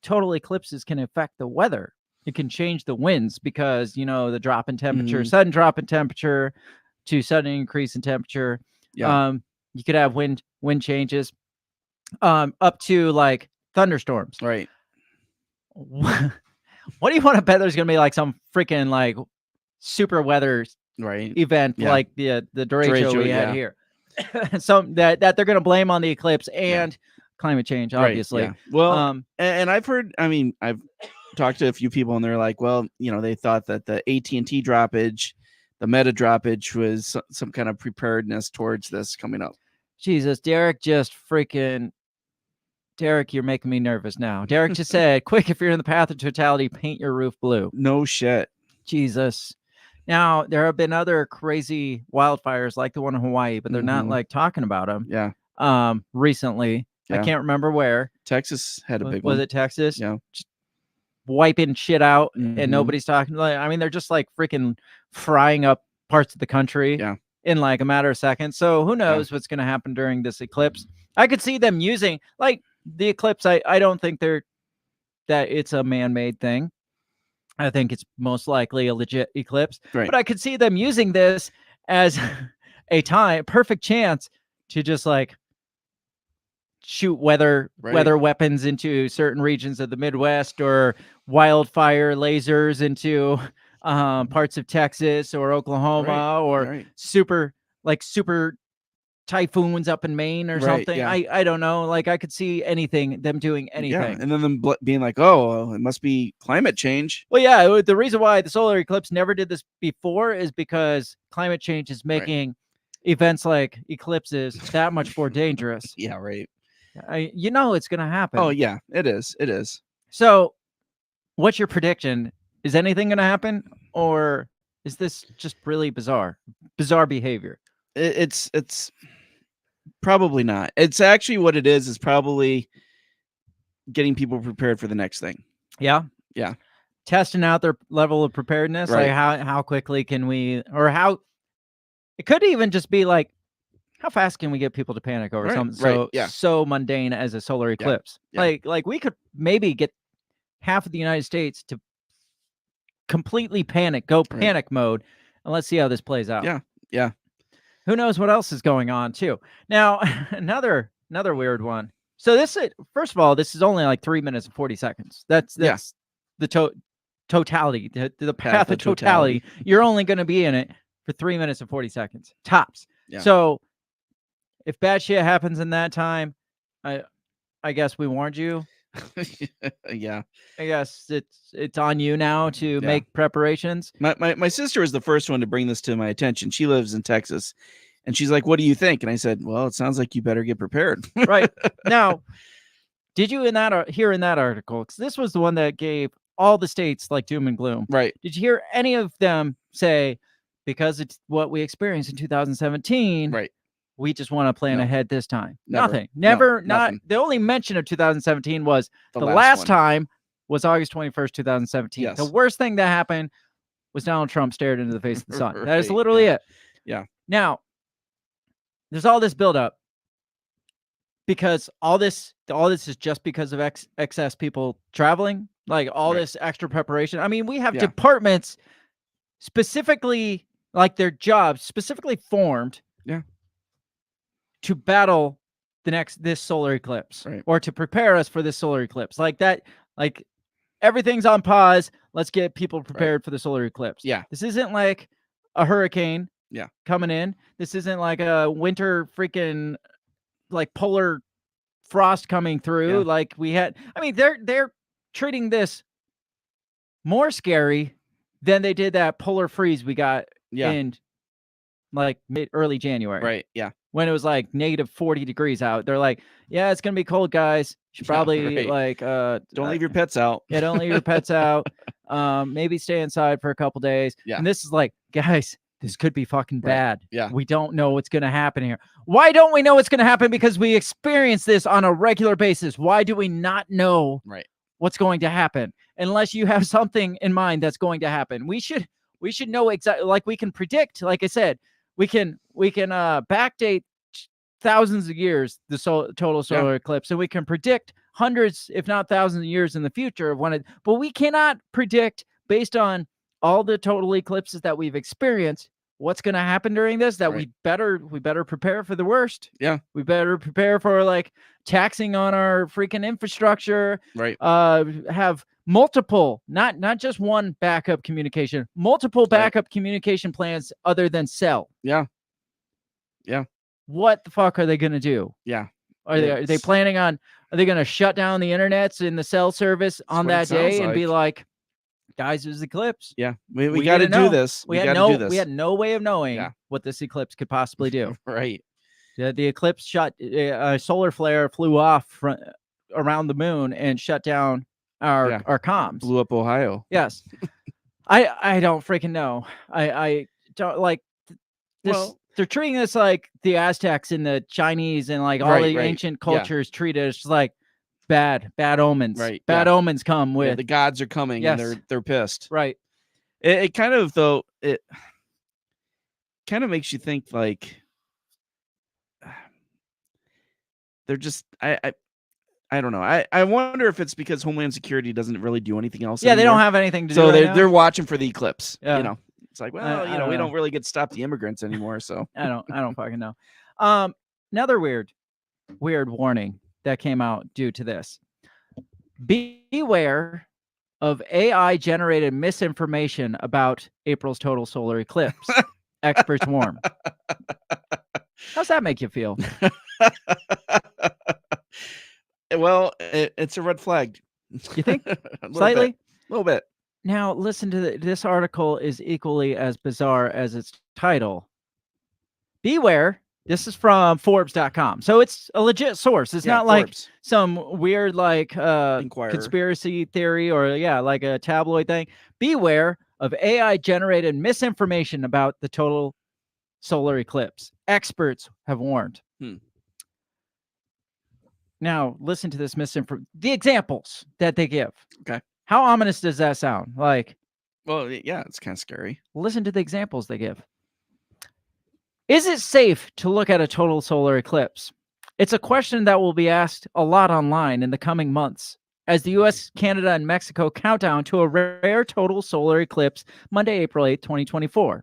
total eclipses can affect the weather. It can change the winds because, the drop in temperature, sudden drop in temperature to sudden increase in temperature. Yeah. You could have wind changes up to like thunderstorms. Right. What do you want to bet there's going to be like some freaking like super weather event like the derecho we had here? Some that they're going to blame on the eclipse and climate change, obviously. Right, yeah. Well, and I've heard, I've talked to a few people and they're like, well, they thought that the AT&T droppage, the Meta droppage was some kind of preparedness towards this coming up. Jesus, Derek, you're making me nervous now. Derek just said, quick, if you're in the path of totality, paint your roof blue. No shit. Jesus. Now, there have been other crazy wildfires like the one in Hawaii, but they're not like talking about them. Yeah. Recently. Yeah. I can't remember where. Texas had a big one. Was it Texas? Yeah. Just wiping shit out and nobody's talking. They're just like freaking frying up parts of the country in like a matter of seconds. So who knows what's going to happen during this eclipse. I could see them using like the eclipse. I don't think that it's a man-made thing. I think it's most likely a legit eclipse, but I could see them using this as a perfect chance to just like shoot weather weapons into certain regions of the Midwest or wildfire lasers into parts of Texas or Oklahoma or super typhoons up in Maine or something. Yeah. I don't know. Like I could see them doing anything. Yeah. And then them being like, oh, it must be climate change. Well, yeah. The reason why the solar eclipse never did this before is because climate change is making events like eclipses that much more dangerous. Yeah, right. It's going to happen. Oh, yeah, it is. It is. So what's your prediction? Is anything going to happen? Or is this just really bizarre behavior? It's probably not. It's actually what it is probably getting people prepared for the next thing. Yeah. Yeah. Testing out their level of preparedness. Right. Like how quickly can we, or how it could even just be like, how fast can we get people to panic over something so mundane as a solar eclipse? Yeah. Like we could maybe get half of the United States to completely panic mode, and let's see how this plays out. Yeah. Yeah. Who knows what else is going on too? Now, another weird one. So first of all, this is only like 3 minutes and 40 seconds. That's the totality, the path of totality. You're only going to be in it for 3 minutes and 40 seconds tops. Yeah. So if bad shit happens in that time, I guess we warned you. Yeah. I guess it's on you now to make preparations. My sister was the first one to bring this to my attention. She lives in Texas, and she's like, "What do you think?" And I said, "Well, it sounds like you better get prepared." Right. Now, did you hear in that article? Because this was the one that gave all the states like doom and gloom. Right. Did you hear any of them say, because it's what we experienced in 2017? Right. We just want to plan ahead this time. Never. Never. No, not nothing. The only mention of 2017 was the last time was August 21st, 2017. Yes. The worst thing that happened was Donald Trump stared into the face of the sun. That is literally it. Yeah. Now, there's all this buildup because all this is just because of excess people traveling, like all this extra preparation. I mean, we have departments specifically, like their jobs specifically formed to battle this solar eclipse, or to prepare us for this solar eclipse. Like that, like everything's on pause. Let's get people prepared for the solar eclipse. Yeah. This isn't like a hurricane coming in. This isn't like a winter freaking like polar frost coming through like we had. I mean, they're treating this more scary than they did that polar freeze we got in like early January. Right. Yeah. When it was like negative 40 degrees out. They're like, yeah, it's going to be cold, guys. You should probably don't leave your pets out. Yeah, don't leave your pets out. Maybe stay inside for a couple days. Yeah. And this is like, guys, this could be fucking bad. Yeah. We don't know what's going to happen here. Why don't we know what's going to happen? Because we experience this on a regular basis. Why do we not know what's going to happen? Unless you have something in mind that's going to happen. We should know exactly, like we can predict, like I said, we can backdate thousands of years the total solar eclipse, and we can predict hundreds, if not thousands of years in the future of when it. But we cannot predict based on all the total eclipses that we've experienced what's going to happen during this. That we better prepare for the worst. Yeah, we better prepare for like taxing on our freaking infrastructure. Right. Have multiple, not just one backup communication, multiple backup communication plans other than cell. Yeah. What the fuck are they going to do? Yeah. Are they planning on? Are they going to shut down the internets and the cell service on that day and be like, guys, there's eclipse. Yeah, we got to do this. We had no way of knowing what this eclipse could possibly do. Right. The eclipse shut a solar flare flew off around the moon and shut down our comms. Blew up Ohio. Yes. I don't freaking know. I don't like this. Well, they're treating this like the Aztecs and the Chinese and like all the ancient cultures treated as like bad omens. Right. Bad omens come with the gods are coming and they're pissed. Right. It kind of though it kind of makes you think like they're just I don't know. I wonder if it's because Homeland Security doesn't really do anything else. Yeah, they don't have anything to do. So they're watching for the eclipse. Yeah. You know, it's like, well, we don't really get to stop the immigrants anymore. So I don't fucking know. Another weird warning that came out due to this. Beware of AI generated misinformation about April's total solar eclipse. Experts warn. How's that make you feel? Well, it's a red flag. You think? Slightly? A little bit. Now, listen to this article is equally as bizarre as its title. Beware. This is from Forbes.com. So it's a legit source. It's not like some weird like conspiracy theory or like a tabloid thing. Beware of AI generated misinformation about the total solar eclipse. Experts have warned. Now, listen to this misinformation. The examples that they give. Okay. How ominous does that sound? Like, well, yeah, it's kind of scary. Listen to the examples they give. Is it safe to look at a total solar eclipse? It's a question that will be asked a lot online in the coming months as the US, Canada, and Mexico count down to a rare total solar eclipse Monday, April 8, 2024.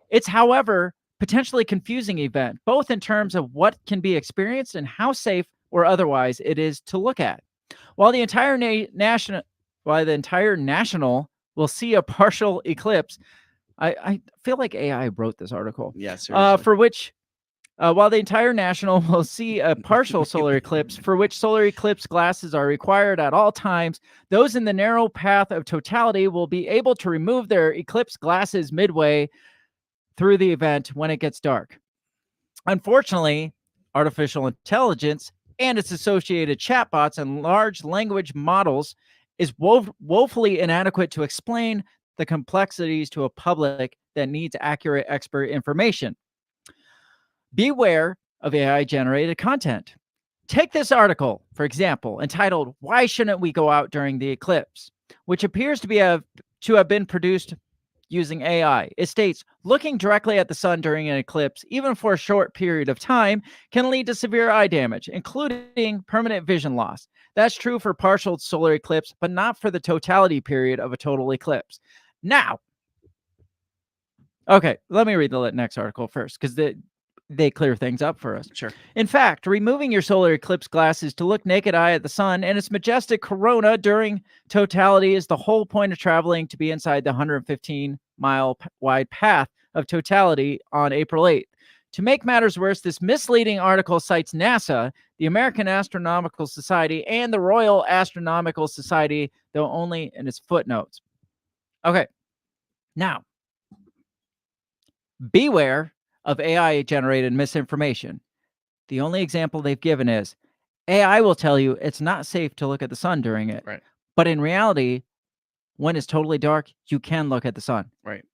It's, however, potentially confusing event, both in terms of what can be experienced and how safe or otherwise it is to look at. While the entire national will see a partial eclipse, I feel like AI wrote this article. Yes. For which, while the entire national will see a partial solar eclipse, for which solar eclipse glasses are required at all times, those in the narrow path of totality will be able to remove their eclipse glasses midway through the event when it gets dark. Unfortunately, artificial intelligence and its associated chatbots and large language models is woefully inadequate to explain the complexities to a public that needs accurate expert information. Beware of AI-generated content. Take this article, for example, entitled, "Why Shouldn't We Go Out During the Eclipse?" which appears to have been produced using AI. It states, looking directly at the sun during an eclipse, even for a short period of time, can lead to severe eye damage, including permanent vision loss. That's true for partial solar eclipse, but not for the totality period of a total eclipse. Now, okay, let me read the next article first, because they clear things up for us. Sure. In fact, removing your solar eclipse glasses to look naked eye at the sun and its majestic corona during totality is the whole point of traveling to be inside the 115-mile wide path of totality on April 8th. To make matters worse, this misleading article cites NASA, the American Astronomical Society, and the Royal Astronomical Society, though only in its footnotes. Okay, now, beware of AI-generated misinformation. The only example they've given is AI will tell you it's not safe to look at the sun during it. Right. But in reality, when it's totally dark, you can look at the sun. Right.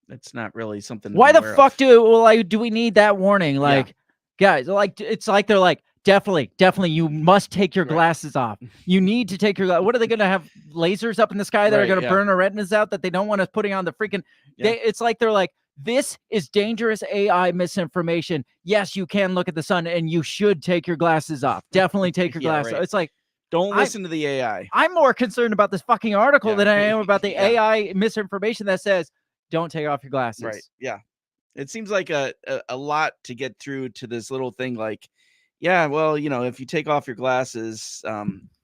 It's not really something. Why the fuck do we need that warning? Like, guys, like it's like they're like, definitely, you must take your glasses off. You need to take your. What are they going to have lasers up in the sky that are going to burn our retinas out that they don't want us putting on the freaking? It's like they're like, This is dangerous AI misinformation. Yes, you can look at the sun, and you should take your glasses off. Definitely take your glasses off. It's like, don't listen to the AI. I'm more concerned about this fucking article than I am about the Yeah. AI misinformation that says, don't take off your glasses. Right. Yeah. It seems like a lot to get through to this little thing. Like, yeah, well, if you take off your glasses,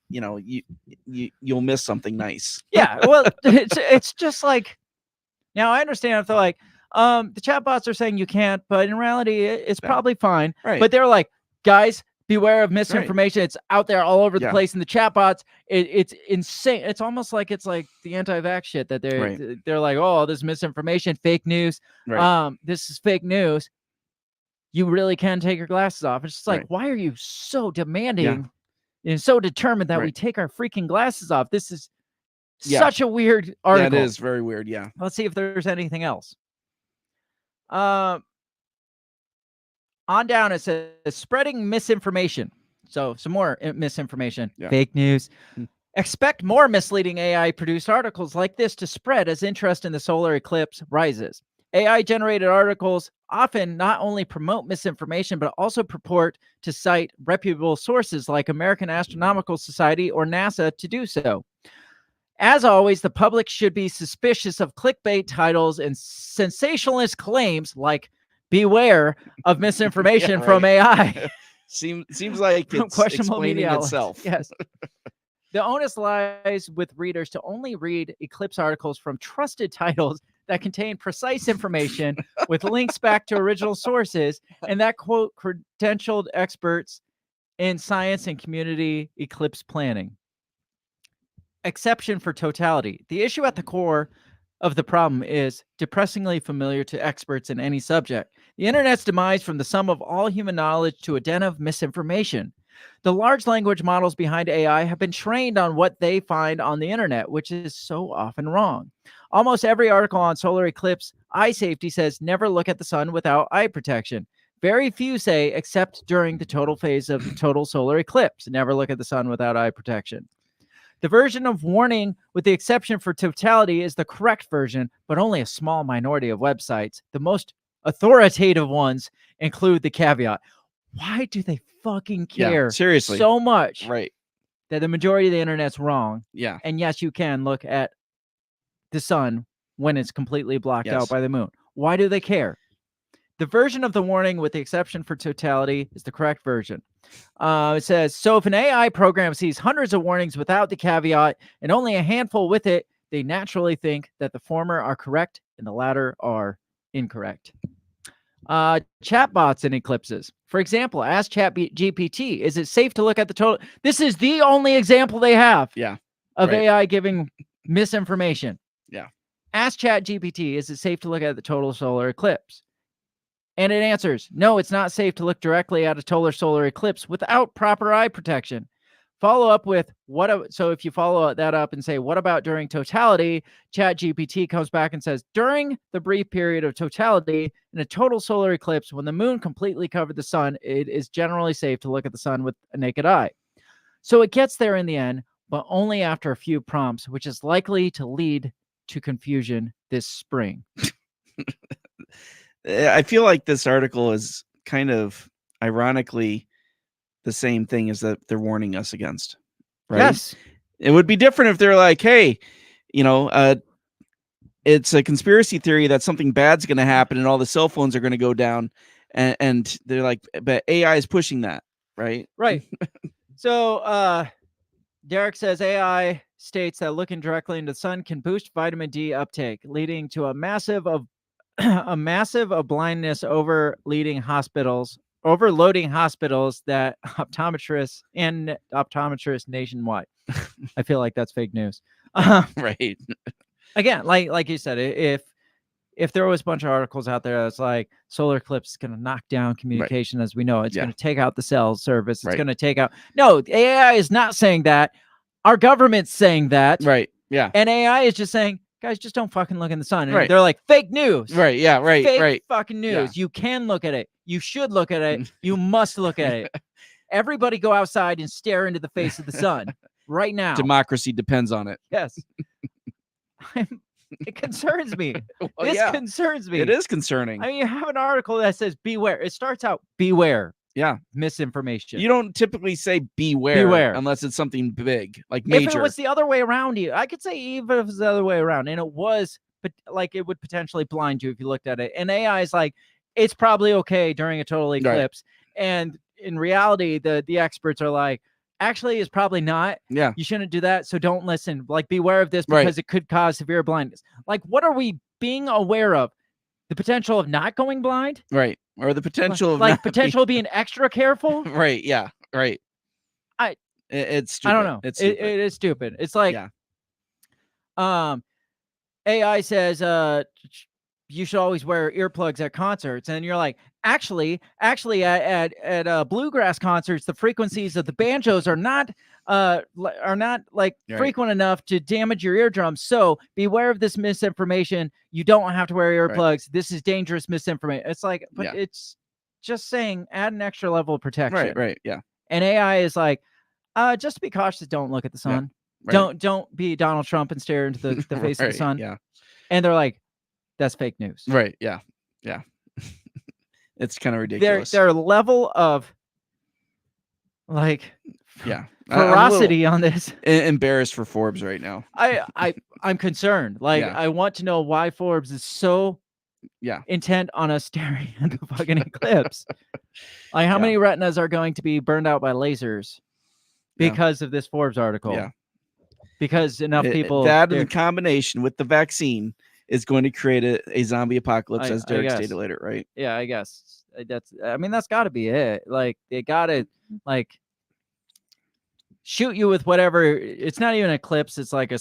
you'll miss something nice. Yeah. Well, it's just like, now I understand if they're like, the chatbots are saying you can't, but in reality, it's probably fine. Right. But they're like, guys, beware of misinformation. Right. It's out there all over the place in the chatbots. It's insane. It's almost like it's like the anti-vax shit that they're like, oh, this misinformation, fake news. Right. This is fake news. You really can take your glasses off. It's just like, why are you so demanding and so determined that we take our freaking glasses off? This is such a weird article. Yeah, it is very weird. Yeah. Let's see if there's anything else. On down, it says spreading misinformation. So some more misinformation, fake news. Expect more misleading AI-produced articles like this to spread as interest in the solar eclipse rises. AI-generated articles often not only promote misinformation, but also purport to cite reputable sources like American Astronomical Society or NASA to do so. As always, the public should be suspicious of clickbait titles and sensationalist claims like beware of misinformation from AI. Seems like it's questionable explaining media itself. Yes. The onus lies with readers to only read Eclipse articles from trusted titles that contain precise information with links back to original sources and that quote credentialed experts in science and community eclipse planning. Exception for totality. The issue at the core of the problem is depressingly familiar to experts in any subject. The internet's demise from the sum of all human knowledge to a den of misinformation. The large language models behind AI have been trained on what they find on the internet, which is so often wrong. Almost every article on solar eclipse eye safety says never look at the sun without eye protection. Very few say, except during the total phase of total solar eclipse, never look at the sun without eye protection. The version of warning, with the exception for totality, is the correct version, but only a small minority of websites. The most authoritative ones include the caveat. Why do they fucking care seriously so much that the majority of the internet's wrong? Yeah. And yes, you can look at the sun when it's completely blocked out by the moon. Why do they care? The version of the warning, with the exception for totality, is the correct version. It says, so if an AI program sees hundreds of warnings without the caveat and only a handful with it, they naturally think that the former are correct and the latter are incorrect. Chatbots and eclipses. For example, ask ChatGPT, is it safe to look at the total? This is the only example they have of AI giving misinformation. Yeah. Ask ChatGPT, is it safe to look at the total solar eclipse? And it answers, no, it's not safe to look directly at a total solar eclipse without proper eye protection. Follow up with, so if you follow that up and say, what about during totality? ChatGPT comes back and says, during the brief period of totality in a total solar eclipse, when the moon completely covered the sun, it is generally safe to look at the sun with a naked eye. So it gets there in the end, but only after a few prompts, which is likely to lead to confusion this spring. I feel like this article is kind of ironically the same thing as that they're warning us against, right? Yes. It would be different if they're like, hey, it's a conspiracy theory that something bad's going to happen and all the cell phones are going to go down. And they're like, but AI is pushing that, right? Right. So Derek says AI states that looking directly into the sun can boost vitamin D uptake, leading to a massive of blindness overloading hospitals that optometrists nationwide. I feel like that's fake news. Right. Again, like you said, if there was a bunch of articles out there that's like solar eclipse is going to knock down communication as we know, it's going to take out the cell service. It's going to take out. No, AI is not saying that. Our government's saying that. Right. Yeah. And AI is just saying, guys, just don't fucking look in the sun. And they're like, fake news. Right. Yeah. Right. Fake fucking news. Yeah. You can look at it. You should look at it. You must look at it. Everybody go outside and stare into the face of the sun right now. Democracy depends on it. Yes. It concerns me. Well, This yeah, concerns me. it is concerning. I mean, you have an article that says beware. It starts out beware Yeah. misinformation. You don't typically say beware, Beware. unless it's something big, like If major. it was the other way around, I could say even if it was the other way around, and it was, but like it would potentially blind you if you looked at it. And AI is like, it's probably okay during a total eclipse. And in reality, the experts are like, actually, it's probably not. Yeah. You shouldn't do that. So don't listen. Like, beware of this Right. because it could cause severe blindness. Like, what are we being aware of? The potential of not going blind? Right. Or the potential of like not potential of being extra careful? Right. Yeah. Right. It's stupid. I don't know. It's stupid. It is stupid. It's like, Yeah. AI says, you should always wear earplugs at concerts, and you're like, actually, at bluegrass concerts, the frequencies of the banjos are not like Right. frequent enough to damage your eardrums. So beware of this misinformation. You don't have to wear Right. earplugs. This is dangerous misinformation. It's like, but Yeah. it's just saying add an extra level of protection. Right. Right. Yeah. And AI is like, just to be cautious, don't look at the sun. Right. Don't be Donald Trump and stare into the face of the Right, sun. Yeah. And they're like, that's fake news. Right. Yeah. Yeah. It's kind of ridiculous. Their level of like Yeah. ferocity on this. Embarrassed for Forbes right now. I'm concerned. Like, Yeah. I want to know why Forbes is so intent on us staring at the fucking eclipse. Like, how many retinas are going to be burned out by lasers because of this Forbes article? Yeah. Because enough people that in combination with the vaccine is going to create a zombie apocalypse, as Derek guess. stated later, right? Yeah, I guess that's got to be it. Like, they got to like shoot you with whatever. It's not even an eclipse. It's like a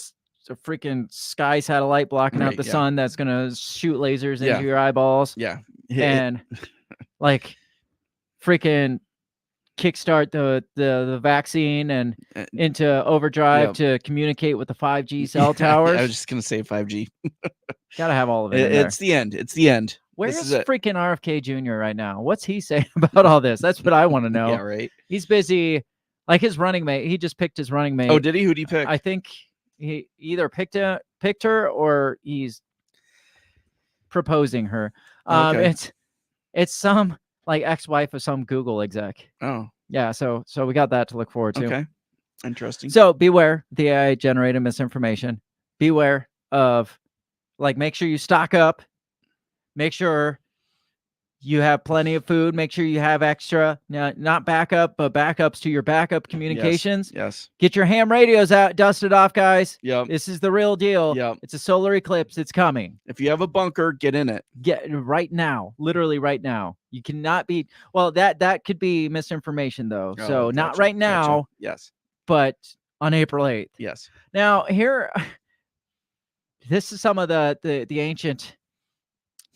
freaking sky satellite blocking out the sun that's gonna shoot lasers into your eyeballs. Yeah, and like freaking kickstart the vaccine and into overdrive to communicate with the 5G cell towers. I was just gonna say 5G. Gotta have all of it. It's the end. It's the end. Where's freaking RFK Jr. right now? What's he saying about all this? That's what I want to know. Yeah, right. He's busy. Like his running mate. He just picked his running mate. Oh, did he? Who did he pick? I think he either picked her or he's proposing her. Okay. It's some like ex-wife of some Google exec. Oh. Yeah, so we got that to look forward to. Okay. Interesting. So beware the AI generated misinformation. Beware of make sure you stock up. Make sure you have plenty of food. Make sure you have extra, not backup, but backups to your backup communications. Yes. Get your ham radios out, dusted off, guys. Yep. This is the real deal. Yep. It's a solar eclipse. It's coming. If you have a bunker, get in it. Get right now. Literally right now. You cannot be. Well, that could be misinformation though. Oh, so not gotcha, right now. Gotcha. Yes. But on April 8th. Yes. Now here, this is some of the ancient.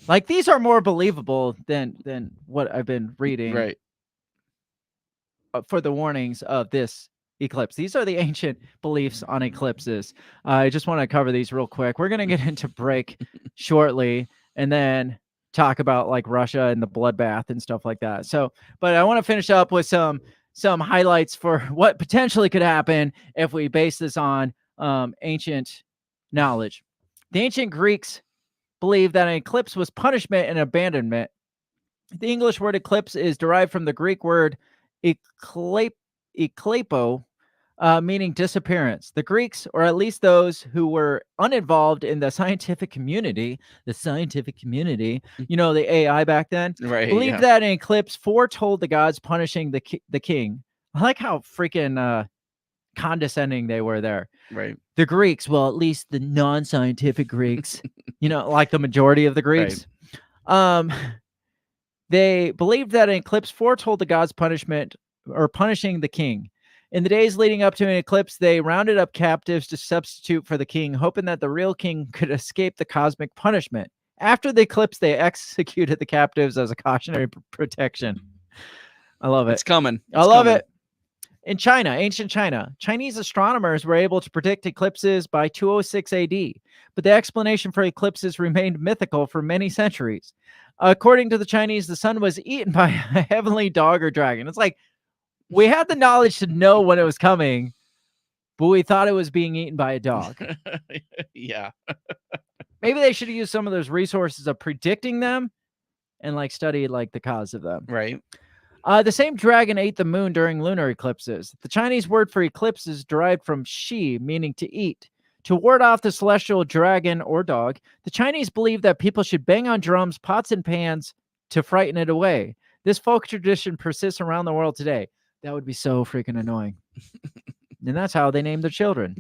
Like, these are more believable than what I've been reading. Right. For the warnings of this eclipse. These are the ancient beliefs on eclipses. I just want to cover these real quick. We're going to get into break shortly and then talk about like Russia and the bloodbath and stuff like that. So, but I want to finish up with some highlights for what potentially could happen if we base this on ancient knowledge. The ancient Greeks believed that an eclipse was punishment and abandonment. The English word eclipse is derived from the Greek word eklepo, meaning disappearance. The Greeks, or at least those who were uninvolved in the scientific community, the AI back then, right, believed that an eclipse foretold the gods punishing the king. I like how freaking condescending they were there. Right. The Greeks, well, at least the non-scientific Greeks, like the majority of the Greeks, they believed that an eclipse foretold the gods' punishment or punishing the king. In the days leading up to an eclipse, they rounded up captives to substitute for the king, hoping that the real king could escape the cosmic punishment. After the eclipse, they executed the captives as a cautionary protection. I love it. It's coming. I love it. In China, ancient China, Chinese astronomers were able to predict eclipses by 206 AD, but the explanation for eclipses remained mythical for many centuries. According to the Chinese, the sun was eaten by a heavenly dog or dragon. It's like, we had the knowledge to know when it was coming, but we thought it was being eaten by a dog. Yeah. Maybe they should have used some of those resources of predicting them and like studied like the cause of them. Right. The same dragon ate the moon during lunar eclipses. The Chinese word for eclipse is derived from shi, meaning to eat. To ward off the celestial dragon or dog, the Chinese believe that people should bang on drums, pots, and pans to frighten it away. This folk tradition persists around the world today. That would be so freaking annoying. And that's how they named their children.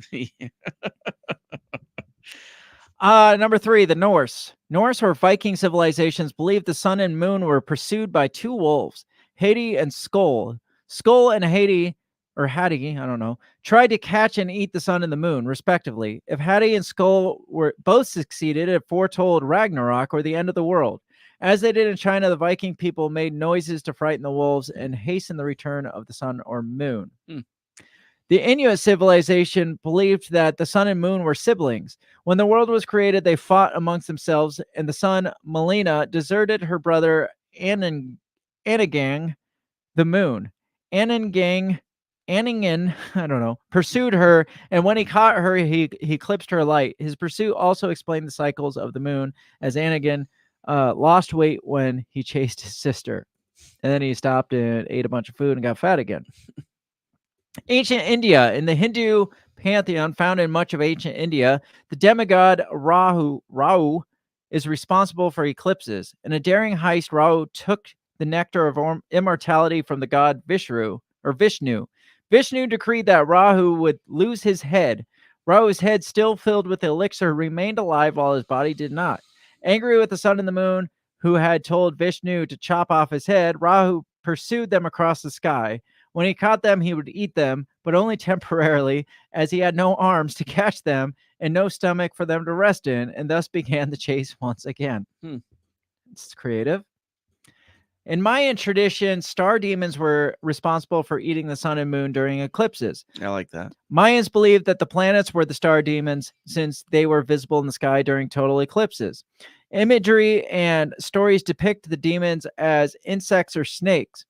Number 3, the Norse. Norse or Viking civilizations believed the sun and moon were pursued by 2 wolves, Hati and Skoll. Skoll and Hati, or Hati, I don't know, tried to catch and eat the sun and the moon, respectively. If Hati and Skoll were both succeeded, it foretold Ragnarok or the end of the world. As they did in China, the Viking people made noises to frighten the wolves and hasten the return of the sun or moon. The Inuit civilization believed that the sun and moon were siblings. When the world was created, they fought amongst themselves, and the sun, Melina, deserted her brother Anangang, the moon. Anangang, I don't know, pursued her, and when he caught her, he eclipsed her light. His pursuit also explained the cycles of the moon, as Anangang lost weight when he chased his sister. And then he stopped and ate a bunch of food and got fat again. Ancient India. In the Hindu pantheon found in much of ancient India, the demigod Rahu is responsible for eclipses. In a daring heist, Rahu took the nectar of immortality from the god Vishnu. Vishnu decreed that Rahu would lose his head. Rahu's head, still filled with elixir, remained alive while his body did not. Angry with the sun and the moon, who had told Vishnu to chop off his head, Rahu pursued them across the sky. When he caught them, he would eat them, but only temporarily, as he had no arms to catch them and no stomach for them to rest in, and thus began the chase once again. It's creative. In Mayan tradition, star demons were responsible for eating the sun and moon during eclipses. I like that. Mayans believed that the planets were the star demons since they were visible in the sky during total eclipses. Imagery and stories depict the demons as insects or snakes.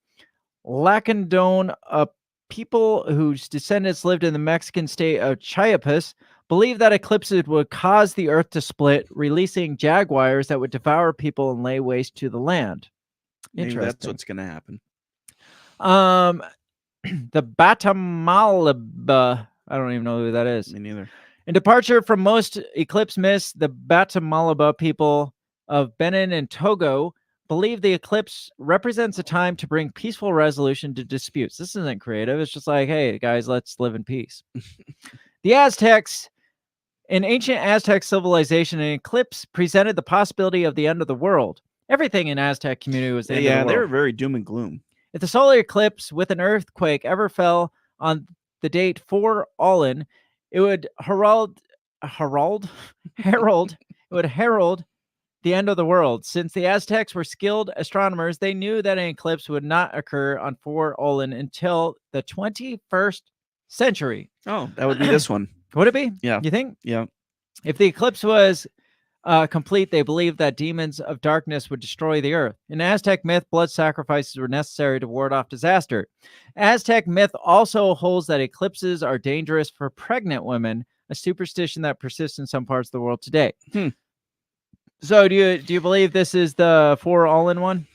Lacandon, a people whose descendants lived in the Mexican state of Chiapas, believed that eclipses would cause the earth to split, releasing jaguars that would devour people and lay waste to the land. Maybe that's what's going to happen. The Batamalaba, I don't even know who that is. Me neither. In departure from most eclipse myths, the Batamalaba people of Benin and Togo believe the eclipse represents a time to bring peaceful resolution to disputes. This isn't creative. It's just like, hey, guys, let's live in peace. The Aztecs, in ancient Aztec civilization, an eclipse presented the possibility of the end of the world. Everything in Aztec community was the end of the world. They were very doom and gloom. If the solar eclipse with an earthquake ever fell on the date 4 Olin, it would herald the end of the world. Since the Aztecs were skilled astronomers, they knew that an eclipse would not occur on 4 Olin until the 21st century. Oh, that would be this one. Would it be? Yeah. You think? Yeah. If the eclipse was complete, they believed that demons of darkness would destroy the earth. In Aztec myth, blood sacrifices were necessary to ward off disaster. Aztec myth also holds that eclipses are dangerous for pregnant women, a superstition that persists in some parts of the world today. So do you believe this is the 4 Olin one?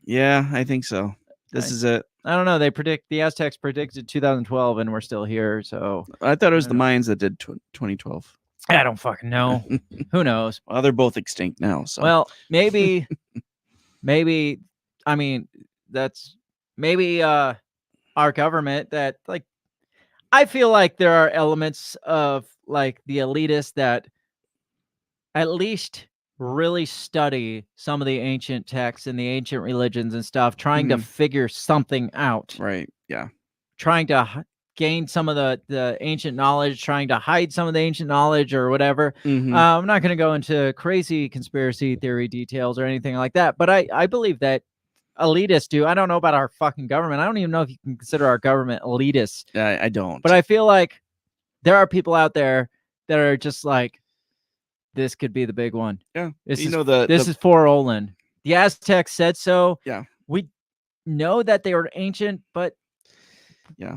Yeah, I think so. This is it. I don't know. The Aztecs predicted 2012 and we're still here. So I thought it was the Mayans that did 2012. I don't fucking know. Who knows? Well, they're both extinct now. So well, maybe, I mean, that's maybe our government that like, I feel like there are elements of like the elitists that at least really study some of the ancient texts and the ancient religions and stuff, trying to figure something out. Right. Yeah. Trying to gain some of the ancient knowledge, trying to hide some of the ancient knowledge or whatever. I'm not going to go into crazy conspiracy theory details or anything like that, but I believe that elitists do. I don't know about our fucking government. I don't even know if you can consider our government elitist. I don't. But I feel like there are people out there that are just like, this could be the big one. Yeah. This is is 4 Olin. The Aztecs said so. Yeah. We know that they were ancient, but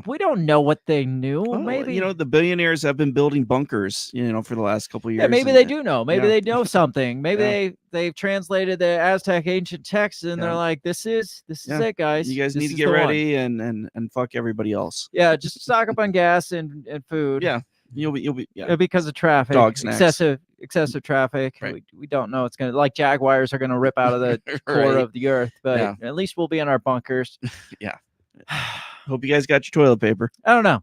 we don't know what they knew. Well, Maybe the billionaires have been building bunkers, for the last couple of years. Yeah, maybe they do know. Maybe yeah. they know something. Maybe they've translated the Aztec ancient texts, and they're like, "This is it, guys. You guys This need to is get the one." ready and fuck everybody else. Yeah, just stock up on gas and food. Yeah, you'll be because of traffic, Dog snacks. excessive traffic. Right. We don't know. It's gonna like jaguars are gonna rip out of the core of the earth, but at least we'll be in our bunkers. Yeah. Hope you guys got your toilet paper. I don't know.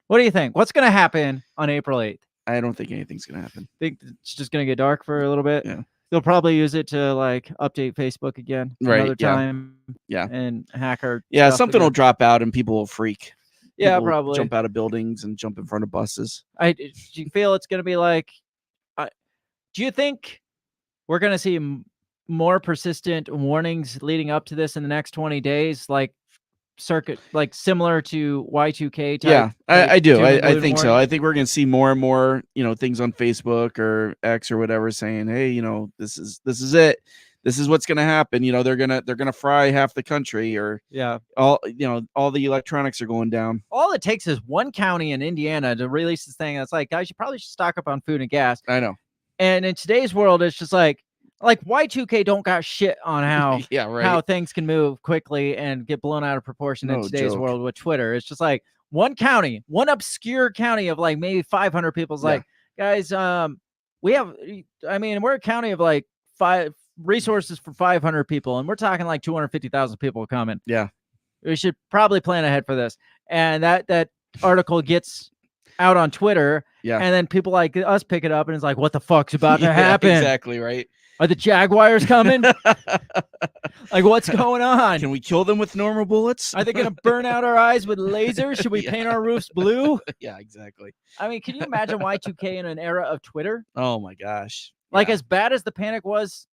What do you think? What's gonna happen on April 8th? I don't think anything's gonna happen. Think it's just gonna get dark for a little bit. Yeah. They'll probably use it to like update Facebook again another time. Yeah. And hack our something will drop out and people will freak. Yeah, People will probably jump out of buildings and jump in front of buses. Do you feel it's going to be like? Do you think we're going to see more persistent warnings leading up to this in the next 20 days, like similar to Y2K? Yeah, I do. I think so. warning? I think we're going to see more and more, things on Facebook or X or whatever saying, "Hey, this is it. This is what's going to happen. They're gonna fry half the country, or all the electronics are going down." All it takes is one county in Indiana to release this thing that's like, guys, you probably should stock up on food and gas. I know. And in today's world, it's just like Y2K don't got shit on how how things can move quickly and get blown out of proportion in today's world with Twitter. It's just like one county, one obscure county of like maybe 500 people is like, guys, we're a county of like 5 resources for 500 people, and we're talking like 250,000 people coming. Yeah, we should probably plan ahead for this. And that article gets out on Twitter, and then people like us pick it up, and it's like, what the fuck's about to happen? Exactly right. Are the Jaguars coming? Like, what's going on? Can we kill them with normal bullets? Are they going to burn out our eyes with lasers? Should we paint our roofs blue? Yeah, exactly. I mean, can you imagine Y2K in an era of Twitter? Oh my gosh! Like as bad as the panic was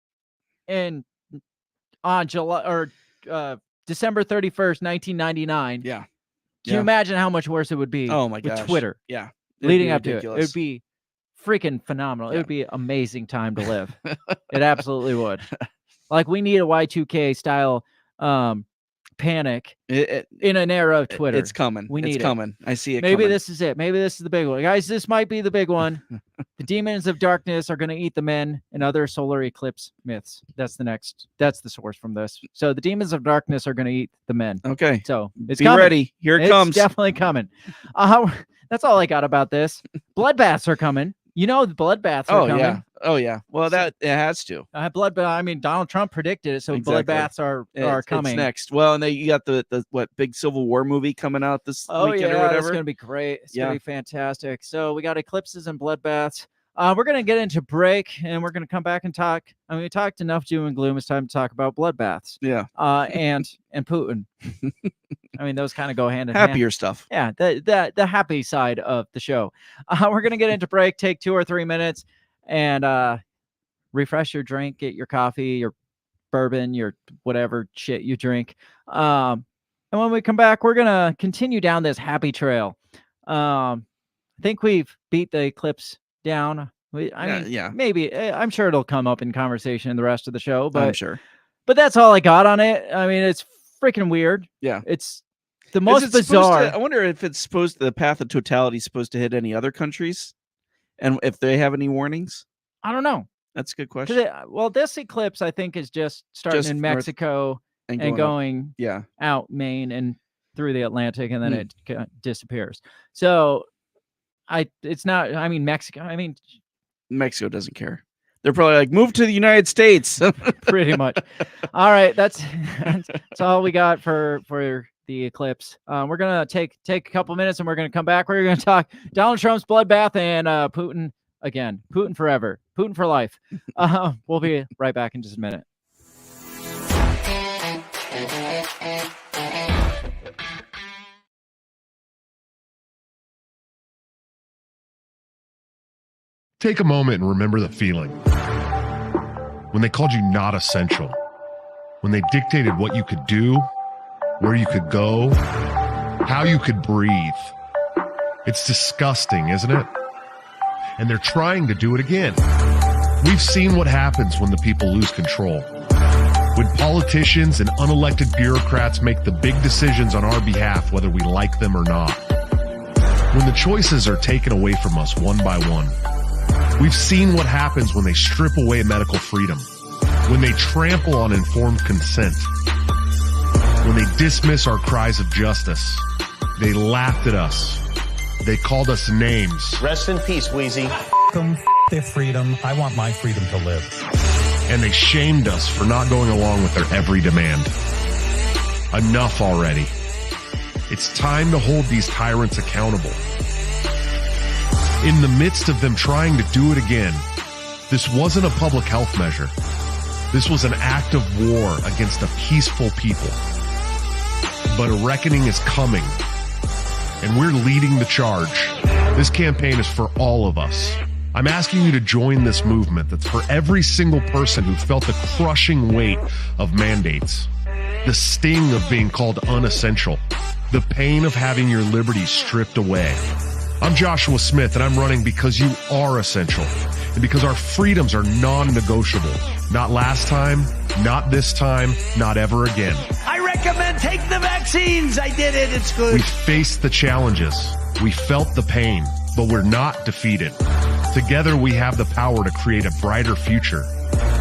on July or December 31st, 1999. Yeah. Can you imagine how much worse it would be? Oh my gosh. With Twitter. Yeah. Leading up to it. It would be freaking phenomenal. It would be an amazing time to live. It absolutely would. Like we need a Y2K style panic in an era of Twitter. It's coming. We need it's coming. I see it. Maybe coming. this is it. Maybe this is the big one, guys. This might be the big one. The demons of darkness are going to eat the men and other solar eclipse myths. That's the source from this. So the demons of darkness are going to eat the men. Okay. So it's Be ready. Here it comes. It's definitely coming. That's all I got about this. Bloodbaths are coming. The bloodbaths are coming. Yeah. Oh yeah. Well, it has to. Bloodbath. I mean, Donald Trump predicted it, so bloodbaths are coming. It's next. Well, and then you got the big Civil War movie coming out this weekend or whatever. It's gonna be great. It's gonna be fantastic. So we got eclipses and bloodbaths. We're gonna get into break, and we're gonna come back and talk. I mean, we talked enough doom and gloom. It's time to talk about bloodbaths. Yeah. And Putin. I mean, those kind of go hand in hand. Happier stuff. Yeah, the happy side of the show. We're gonna get into break. Take 2 or 3 minutes and refresh your drink. Get your coffee, your bourbon, your whatever shit you drink. And when we come back, we're gonna continue down this happy trail. I think we've beat the eclipse down. Maybe I'm sure it'll come up in conversation in the rest of the show, but I'm sure. But that's all I got on it. I mean, it's freaking weird. Yeah, it's the most bizarre. I wonder if the path of totality is supposed to hit any other countries, and if they have any warnings. I don't know. That's a good question. This eclipse, I think, is just starting in Mexico and going out Maine and through the Atlantic, and then it disappears. So it's not. I mean, Mexico doesn't care. They're probably like, move to the United States. Pretty much. All right, that's all we got for the eclipse. We're gonna take a couple minutes, and we're gonna come back. We're gonna talk Donald Trump's bloodbath and Putin again. Putin forever. Putin for life. We'll be right back in just a minute. Take a moment and remember the feeling. When they called you not essential. When they dictated what you could do, where you could go, how you could breathe. It's disgusting, isn't it? And they're trying to do it again. We've seen what happens when the people lose control. When politicians and unelected bureaucrats make the big decisions on our behalf, whether we like them or not. When the choices are taken away from us one by one. We've seen what happens when they strip away medical freedom. When they trample on informed consent. When they dismiss our cries of justice. They laughed at us. They called us names. Rest in peace, Wheezy. Them, their freedom. I want my freedom to live. And they shamed us for not going along with their every demand. Enough already. It's time to hold these tyrants accountable. In the midst of them trying to do it again, this wasn't a public health measure. This was an act of war against a peaceful people. But a reckoning is coming, and we're leading the charge. This campaign is for all of us. I'm asking you to join this movement that's for every single person who felt the crushing weight of mandates, the sting of being called unessential, the pain of having your liberties stripped away. I'm Joshua Smith, and I'm running because you are essential, and because our freedoms are non-negotiable. Not last time, not this time, not ever again. I recommend take the vaccines. I did it. It's good. We faced the challenges. We felt the pain, but we're not defeated. Together we have the power to create a brighter future,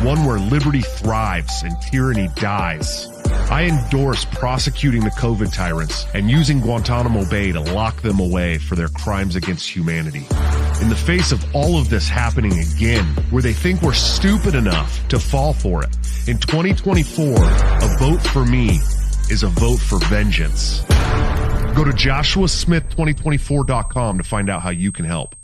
one where liberty thrives and tyranny dies. I endorse prosecuting the COVID tyrants and using Guantanamo Bay to lock them away for their crimes against humanity. In the face of all of this happening again, where they think we're stupid enough to fall for it, in 2024, a vote for me is a vote for vengeance. Go to joshuasmith2024.com to find out how you can help.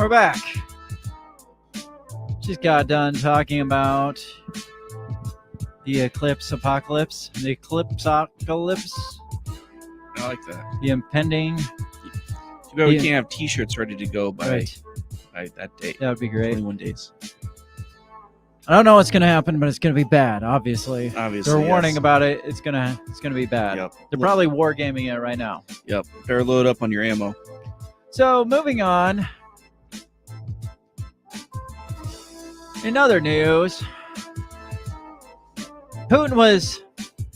We're back. Just got done talking about the Eclipse apocalypse. The Eclipse apocalypse. I like that. The impending. Too bad we can't have T-shirts ready to go by that date. That would be great. 21 days. I don't know what's going to happen, but it's going to be bad. Obviously, Obviously, they're warning yes. about it. It's gonna be bad. Yep. They're probably wargaming it right now. Yep. Better load up on your ammo. So moving on. In other news, Putin was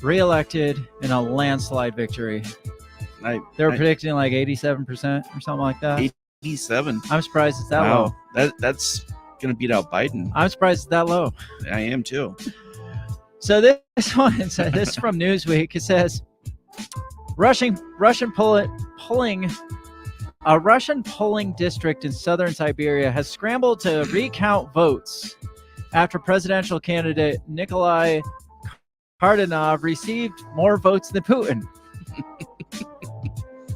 reelected in a landslide victory. They were predicting like 87% or something like that. 87. I'm surprised it's that low. That's gonna beat out Biden. I'm surprised it's that low. I am too. So this one, this is from Newsweek. It says Russian polling district in southern Siberia has scrambled to recount votes after presidential candidate Nikolai Kardinov received more votes than Putin.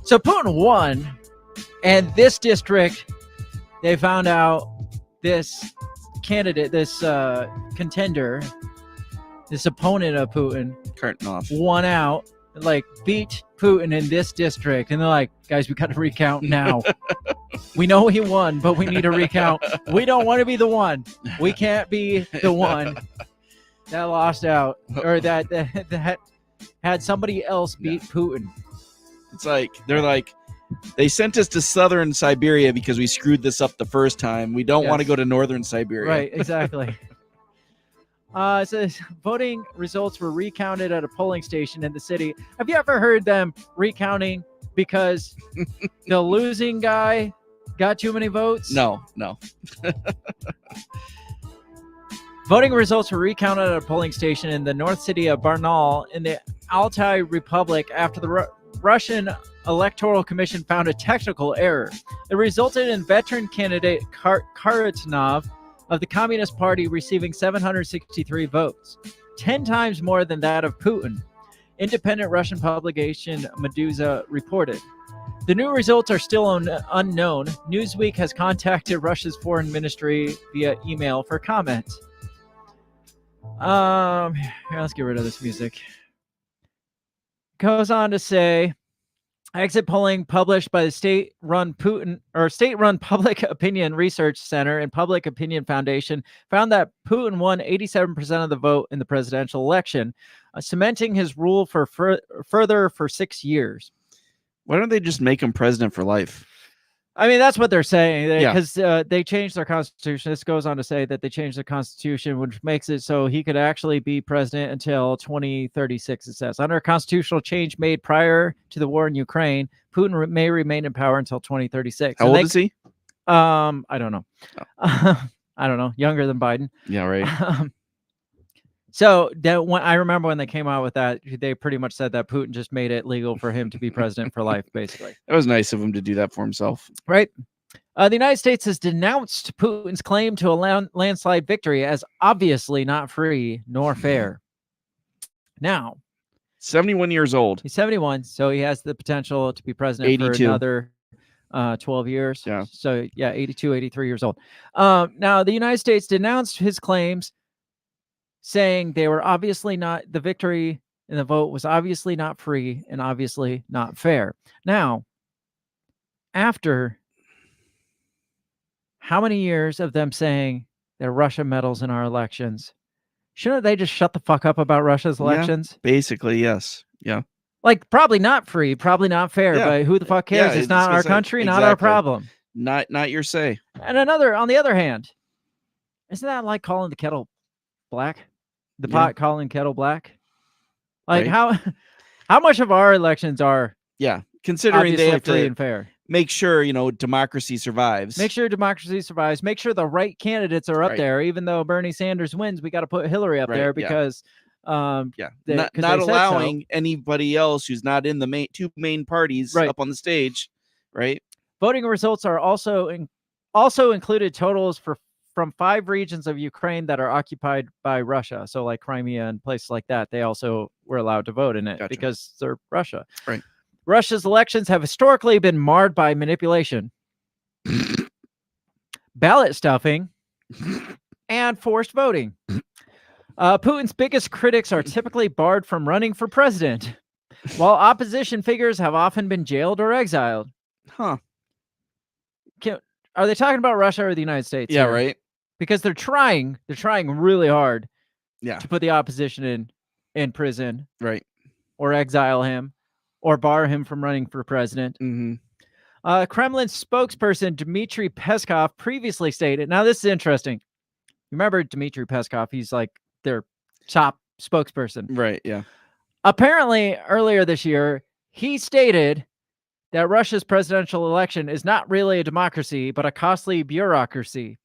So Putin won, and this district, they found out this candidate, this contender, this opponent of Putin, Kardinov, won out, like beat Putin in this district, and they're like, guys, we got to recount now. We know he won, but we need to recount. We don't want to be the one. We can't be the one that lost out, or that had somebody else beat Putin. It's like they're like, they sent us to southern Siberia because we screwed this up the first time. We don't want to go to northern Siberia. Right, exactly. It says voting results were recounted at a polling station in the city. Have you ever heard them recounting because the losing guy got too many votes? No. Voting results were recounted at a polling station in the north city of Barnaul in the Altai Republic after the Russian Electoral Commission found a technical error. It resulted in veteran candidate Karatanov of the Communist Party receiving 763 votes, 10 times more than that of Putin. Independent Russian publication Meduza reported. The new results are still unknown. Newsweek has contacted Russia's foreign ministry via email for comment. Here, let's get rid of this music. Goes on to say, exit polling published by the state-run Public Opinion Research Center and Public Opinion Foundation found that Putin won 87% of the vote in the presidential election, cementing his rule for further 6 years. Why don't they just make him president for life? I mean, that's what they're saying, because they changed their constitution. This goes on to say that they changed the constitution, which makes it so he could actually be president until 2036, it says. Under a constitutional change made prior to the war in Ukraine, Putin may remain in power until 2036. How old is he? I don't know. I don't know. Younger than Biden. Yeah, right. So I remember when they came out with that, they pretty much said that Putin just made it legal for him to be president for life, basically. That was nice of him to do that for himself. Right. The United States has denounced Putin's claim to a landslide victory as obviously not free nor fair. Now, 71 years old. He's 71, so he has the potential to be president 82. for another 12 years. Yeah. So, 82, 83 years old. Now, the United States denounced his claims, saying they were obviously not, the victory in the vote was obviously not free and obviously not fair. Now, after how many years of them saying that Russia meddles in our elections, shouldn't they just shut the fuck up about Russia's elections? Basically, yes. Yeah. Like, probably not free, probably not fair, but who the fuck cares? It's not our country, not our problem. Not your say. And on the other hand, isn't that like calling the kettle black? The pot calling kettle black? Like, how much of our elections are considering they have free to and fair? Make sure, democracy survives. Make sure democracy survives. Make sure the right candidates are up there. Even though Bernie Sanders wins, we got to put Hillary up there because not allowing anybody else who's not in the two main parties up on the stage, right? Voting results are also included totals from 5 regions of Ukraine that are occupied by Russia. So like Crimea and places like that, they also were allowed to vote in it because they're Russia. Right. Russia's elections have historically been marred by manipulation. ballot stuffing, and forced voting. Putin's biggest critics are typically barred from running for president, while opposition figures have often been jailed or exiled. Huh. Are they talking about Russia or the United States? Yeah, here? right. Because they're trying really hard Yeah. to put the opposition in prison, Right. or exile him, or bar him from running for president. Mm-hmm. Kremlin spokesperson Dmitry Peskov previously stated, now this is interesting. Remember Dmitry Peskov, he's like their top spokesperson. Right, yeah. Apparently, earlier this year, he stated that Russia's presidential election is not really a democracy, but a costly bureaucracy.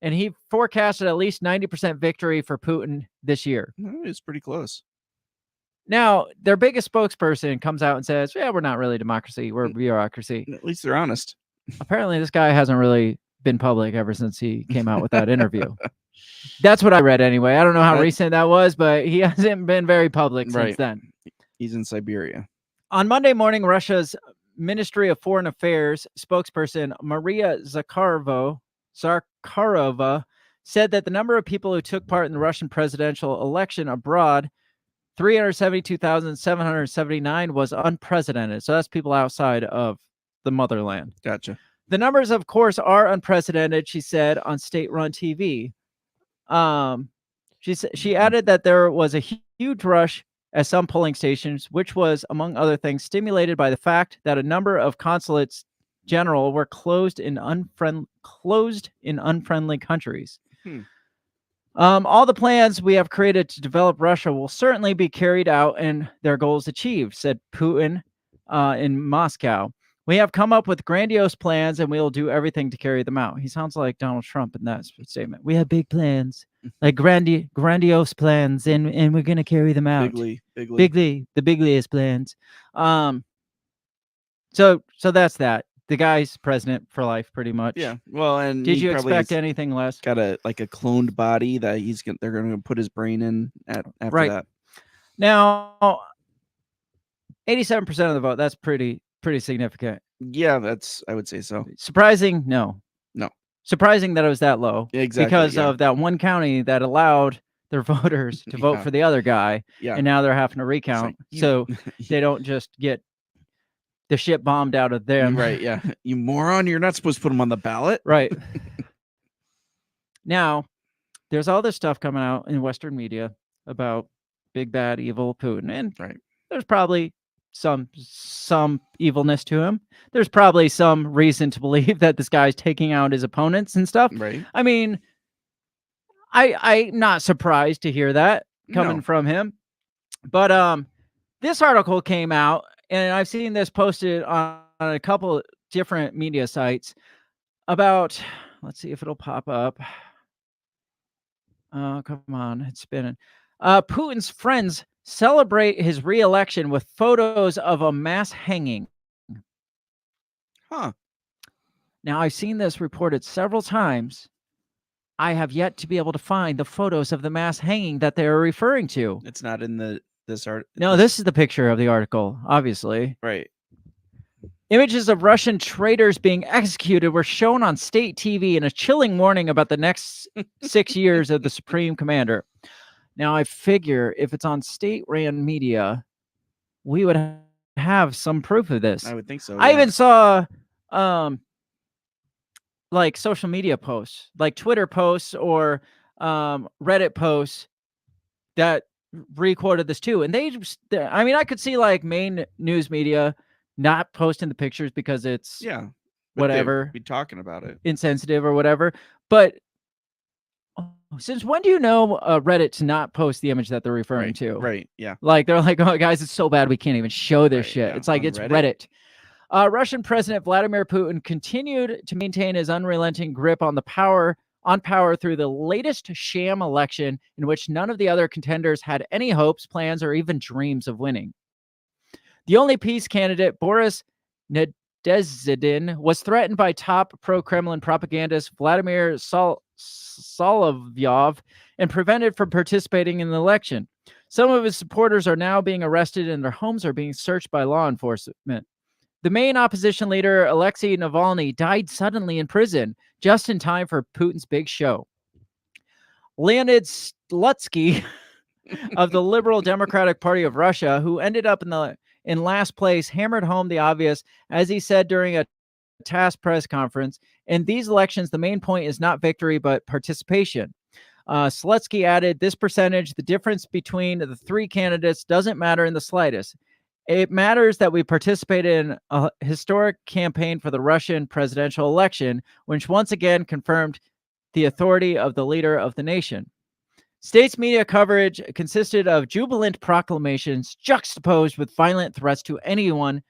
And he forecasted at least 90% victory for Putin this year. It's pretty close. Now, their biggest spokesperson comes out and says, yeah, we're not really a democracy. We're a bureaucracy. At least they're honest. Apparently, this guy hasn't really been public ever since he came out with that interview. That's what I read anyway. I don't know how recent that was, but he hasn't been very public since then. He's in Siberia. On Monday morning, Russia's Ministry of Foreign Affairs spokesperson Maria Zakharova said that the number of people who took part in the Russian presidential election abroad, 372,779, was unprecedented. So that's people outside of the motherland. Gotcha. The numbers, of course, are unprecedented, she said on state-run TV. She added that there was a huge rush at some polling stations, which was, among other things, stimulated by the fact that a number of consulates general were closed in unfriendly countries. All the plans we have created to develop Russia will certainly be carried out and their goals achieved, said Putin in Moscow. We have come up with grandiose plans and we will do everything to carry them out. He sounds like Donald Trump in that statement. We have big plans, like grandiose plans, and we're going to carry them out. Bigly. The bigliest plans. So that's that. The guy's president for life, pretty much. Yeah. Well, and did you expect anything less? Got a cloned body that they're going to put his brain in after that. Now, 87% of the vote. That's pretty significant. Yeah, I would say so. Surprising? No. Surprising that it was that low. Exactly. Because of that one county that allowed their voters to vote for the other guy. Yeah. And now they're having to recount. So they don't just get the shit bombed out of them. Right, yeah. You moron, you're not supposed to put them on the ballot. Right. Now, there's all this stuff coming out in Western media about big, bad, evil Putin. And there's probably some evilness to him. There's probably some reason to believe that this guy's taking out his opponents and stuff. Right. I mean, I'm not surprised to hear that coming from him. But this article came out, and I've seen this posted on a couple different media sites about, let's see if it'll pop up. Oh, come on, it's spinning. Putin's friends celebrate his re-election with photos of a mass hanging. Huh. Now, I've seen this reported several times. I have yet to be able to find the photos of the mass hanging that they are referring to. It's not in this art. No, this is the picture of the article, obviously. Right. Images of Russian traitors being executed were shown on state TV in a chilling warning about the next 6 years of the Supreme Commander. Now, I figure if it's on state-ran media, we would have some proof of this. I would think so. I even saw like social media posts, like Twitter posts or Reddit posts that recorded this too. And I could see like main news media not posting the pictures because it's whatever, be talking about it, insensitive or whatever. But since when do you know Reddit to not post the image that they're referring to? Right. Yeah. Like they're like, oh guys, it's so bad we can't even show this shit. Yeah. It's like it's Reddit. Russian President Vladimir Putin continued to maintain his unrelenting grip on power through the latest sham election in which none of the other contenders had any hopes, plans, or even dreams of winning. The only peace candidate, Boris Nadezhdin, was threatened by top pro-Kremlin propagandist Vladimir Solovyov and prevented from participating in the election. Some of his supporters are now being arrested and their homes are being searched by law enforcement. The main opposition leader, Alexei Navalny, died suddenly in prison, just in time for Putin's big show. Leonid Slutsky of the Liberal Democratic Party of Russia, who ended up in last place, hammered home the obvious, as he said during a TASS press conference. In these elections, the main point is not victory, but participation. Slutsky added, this percentage, the difference between the three candidates, doesn't matter in the slightest. It matters that we participated in a historic campaign for the Russian presidential election, which once again confirmed the authority of the leader of the nation. States media coverage consisted of jubilant proclamations juxtaposed with violent threats to anyone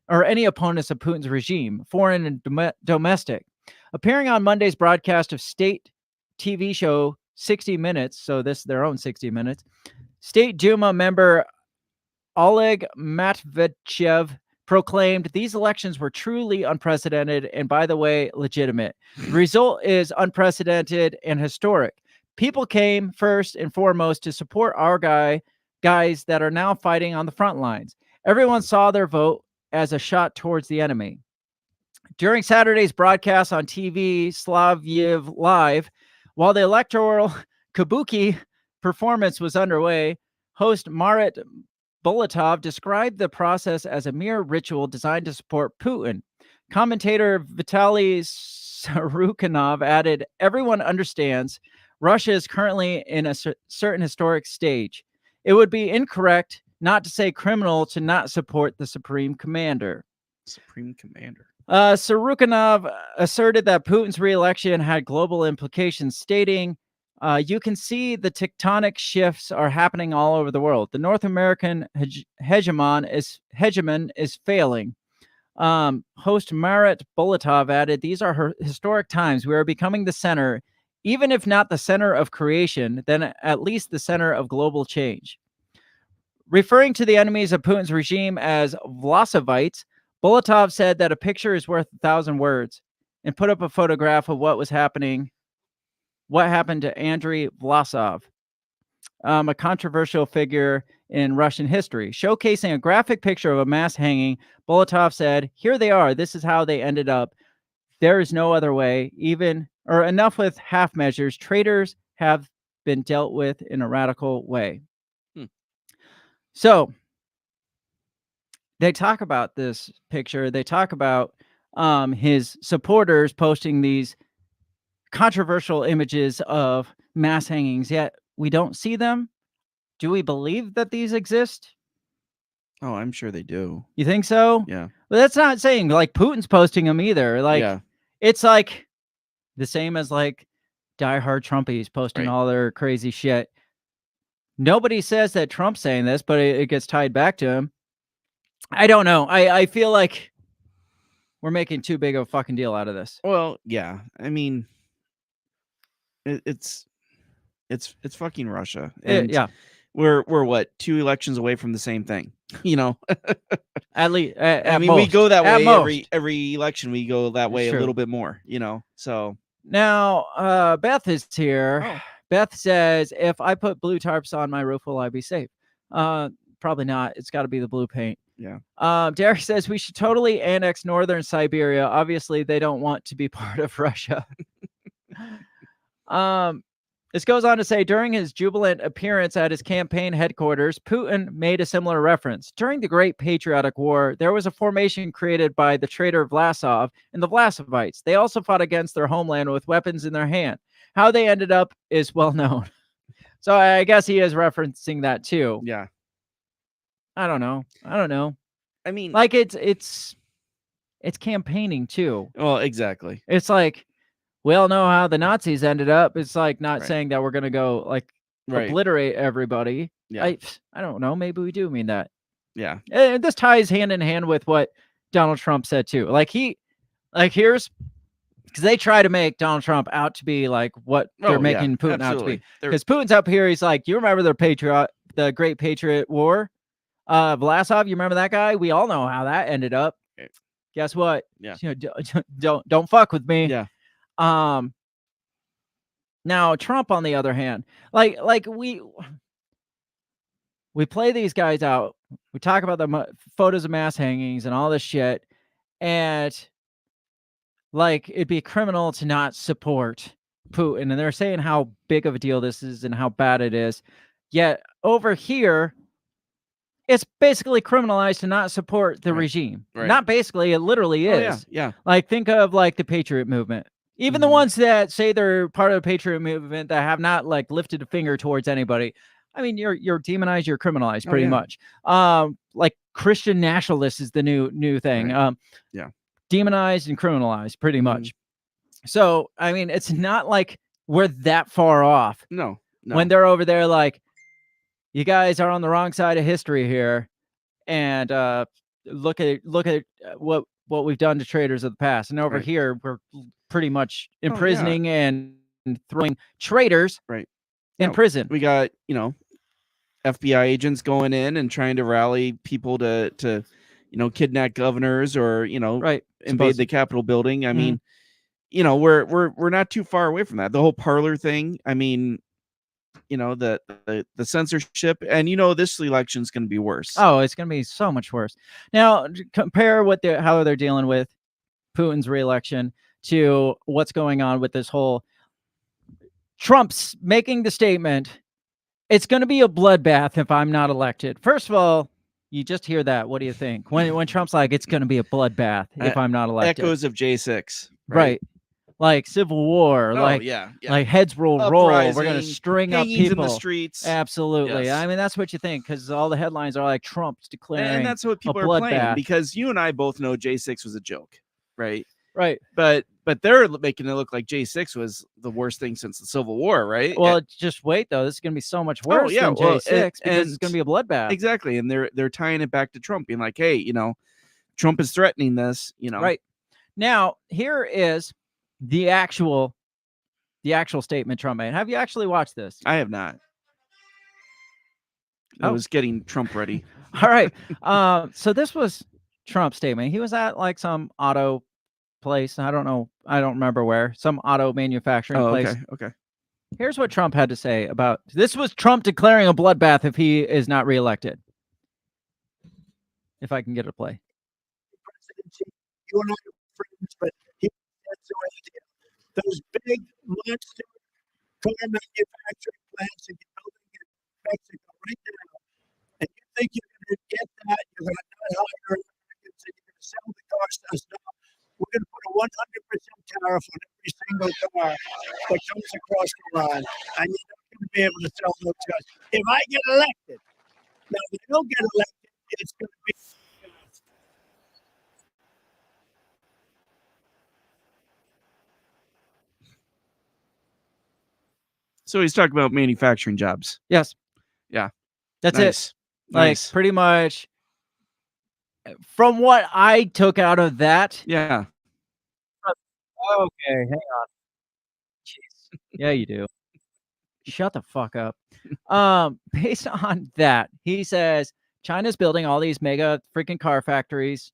or any opponents of Putin's regime, foreign and domestic. Appearing on Monday's broadcast of state TV show 60 Minutes, so this is their own 60 Minutes, State Duma member Oleg Matveyev proclaimed these elections were truly unprecedented and, by the way, legitimate. The result is unprecedented and historic. People came first and foremost to support our guys that are now fighting on the front lines. Everyone saw their vote as a shot towards the enemy. During Saturday's broadcast on TV, Slavyev Live, while the electoral kabuki performance was underway, host Marit Bulatov described the process as a mere ritual designed to support Putin. Commentator Vitaly Sarukhanov added, everyone understands Russia is currently in a certain historic stage. It would be incorrect, not to say criminal, to not support the Supreme Commander. Supreme Commander. Sarukhanov asserted that Putin's re-election had global implications, stating, you can see the tectonic shifts are happening all over the world. The North American hegemon is failing. Host Marit Bulatov added, these are historic times. We are becoming the center, even if not the center of creation, then at least the center of global change. Referring to the enemies of Putin's regime as Vlasovites, Bulatov said that a picture is worth 1,000 words and put up a photograph of what happened to Andrei Vlasov, a controversial figure in Russian history. Showcasing a graphic picture of a mass hanging, Bulatov said, here they are. This is how they ended up. There is no other way, enough with half measures. Traitors have been dealt with in a radical way. So they talk about this picture. They talk about his supporters posting these controversial images of mass hangings, yet we don't see them. Do we believe that these exist? Oh, I'm sure they do. You think so? Yeah. But that's not saying like Putin's posting them either. Like, yeah. It's like the same as like diehard Trumpies posting Right. all their crazy shit. Nobody says that Trump's saying this, but it gets tied back to him. I don't know. I feel like we're making too big of a fucking deal out of this. Well, yeah. I mean, it's fucking Russia. And yeah. We're what, 2 elections away from the same thing, you know? At least, I mean, most. we go that At way most. every election. We go that way Sure. a little bit more, you know? So now, Beth is here. Oh. Beth says, if I put blue tarps on my roof, will I be safe? Probably not. It's got to be the blue paint. Yeah. Derek says we should totally annex northern Siberia. Obviously, they don't want to be part of Russia. This goes on to say, during his jubilant appearance at his campaign headquarters, Putin made a similar reference. During the Great Patriotic War, there was a formation created by the traitor Vlasov and the Vlasovites. They also fought against their homeland with weapons in their hand. How they ended up is well known. So I guess he is referencing that too. Yeah. I don't know. I mean, like it's campaigning too. Well, exactly. It's like, we all know how the Nazis ended up. It's like not Right. saying that we're going to go like Right. obliterate everybody. Yeah. I don't know. Maybe we do mean that. Yeah. And this ties hand in hand with what Donald Trump said too. Like here's because they try to make Donald Trump out to be like what they're making Putin out to be. Because Putin's up here, he's like, you remember the Great Patriot War? Vlasov, you remember that guy? We all know how that ended up. Okay. Guess what? Yeah. You know, don't fuck with me. Yeah. Now Trump, on the other hand, like we play these guys out. We talk about the photos of mass hangings and all this shit. and like it'd be criminal to not support Putin. And they're saying how big of a deal this is and how bad it is. Yet over here, it's basically criminalized to not support the regime. Not basically, it literally is. Yeah. Like, think of like the Patriot movement. Even the ones that say they're part of the Patriot movement that have not like lifted a finger towards anybody. I mean, you're demonized, you're criminalized pretty much. Like Christian nationalists is the new thing. Yeah. Demonized and criminalized pretty much. So, I mean, it's not like we're that far off. No. When they're over there like, you guys are on the wrong side of history here, and look at what we've done to traitors of the past. And over here, we're pretty much imprisoning and throwing traitors in prison. We got, FBI agents going in and trying to rally people to kidnap governors or, invade the Capitol building. I mean, we're not too far away from that. The whole Parler thing. I mean, the censorship, and this election's going to be worse. Oh, it's going to be so much worse. Now, compare how they're dealing with Putin's reelection to what's going on with this whole Trump's making the statement, it's going to be a bloodbath if I'm not elected. First of all, you just hear that. What do you think? When Trump's like, it's going to be a bloodbath if I'm not elected. Echoes of J6. Right. Like Civil War, like heads will roll. We're gonna string up people in the streets. Absolutely. Yes. I mean, that's what you think because all the headlines are like Trump's declaring, and that's what people are playing because you and I both know J6 was a joke, right? Right. But they're making it look like J6 was the worst thing since the Civil War, right? Well, just wait though. This is gonna be so much worse than J6 because it's gonna be a bloodbath. Exactly, and they're tying it back to Trump, being like, hey, Trump is threatening this, Right. Now, here is the actual statement Trump made. Have you actually watched this? I have not. I was getting Trump ready. All right. So this was Trump's statement. He was at like some auto place. I don't know. I don't remember where. Some auto manufacturing place. Okay. Here's what Trump had to say about this. Was Trump declaring a bloodbath if he is not reelected? If I can get it to play. You and I are friends, but those big monster car manufacturing plants that you're building in Mexico right now, and you think you're going to get that, you're going to not hire Americans, and you're going to sell the cars to us now. We're going to put a 100% tariff on every single car that comes across the line, and you're not going to be able to sell those cars. If I get elected, now if I don't get elected, it's going to be So he's talking about manufacturing jobs. Yes. Yeah. That's it. Like pretty much from what I took out of that. Yeah. Okay, hang on. Jeez. Yeah, you do. Shut the fuck up. Based on that, he says China's building all these mega freaking car factories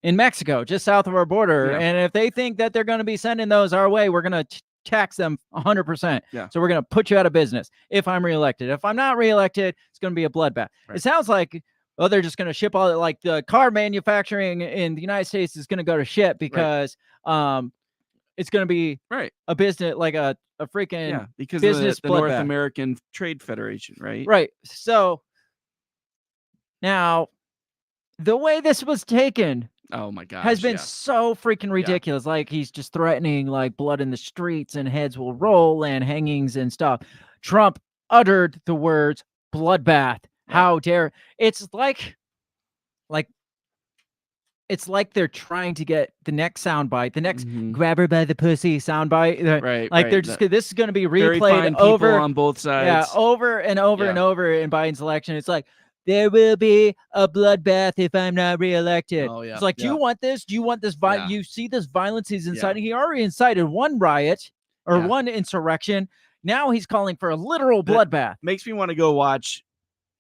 in Mexico, just south of our border. Yeah. And if they think that they're going to be sending those our way, we're going to tax them 100%. Yeah. So we're going to put you out of business if I'm reelected. If I'm not reelected, it's going to be a bloodbath. Right. It sounds like, they're just going to ship all like the car manufacturing in the United States is going to go to shit because it's going to be a business, like a freaking because business of the North American Trade Federation, right? Right. So now the way this was taken, oh my gosh, has been so freaking ridiculous. Like he's just threatening like blood in the streets and heads will roll and hangings and stuff. Trump uttered the words bloodbath. How dare. It's like they're trying to get the next soundbite, the next grab her by the pussy soundbite. Right. Like they're just, this is going to be Very replayed fine over people on both sides. Yeah, over and over and over in Biden's election. It's like, there will be a bloodbath if I'm not reelected. Oh, yeah. It's like, do you want this? Do you want this? You see this violence he's inciting? He already incited one riot or one insurrection. Now he's calling for a literal bloodbath. Makes me want to go watch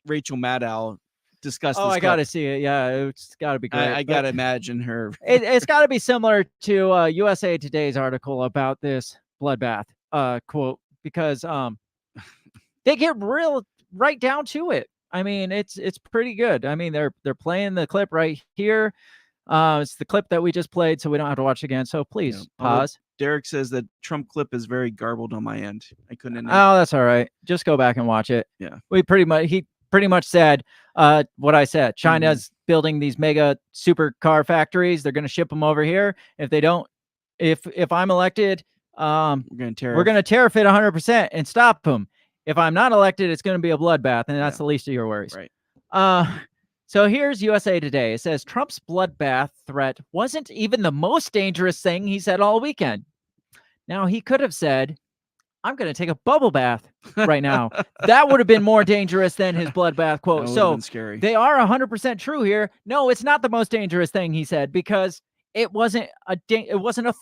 Rachel Maddow discuss this. I got to see it. Yeah, it's got to be great. I got to imagine her. It's got to be similar to USA Today's article about this bloodbath quote, because they get right down to it. I mean, it's pretty good. I mean, they're playing the clip right here. It's the clip that we just played, so we don't have to watch it again. So please pause. Derek says that Trump clip is very garbled on my end. I couldn't. Oh, that's all right. Just go back and watch it. Yeah. He pretty much said what I said. China's building these mega supercar factories. They're going to ship them over here. If they don't, if I'm elected, we're going to tariff it 100% and stop them. If I'm not elected, it's going to be a bloodbath, and that's the least of your worries. Right. So here's USA Today. It says Trump's bloodbath threat wasn't even the most dangerous thing he said all weekend. Now, he could have said, I'm going to take a bubble bath right now. That would have been more dangerous than his bloodbath quote. So scary. They are 100% true here. No, it's not the most dangerous thing he said because it wasn't a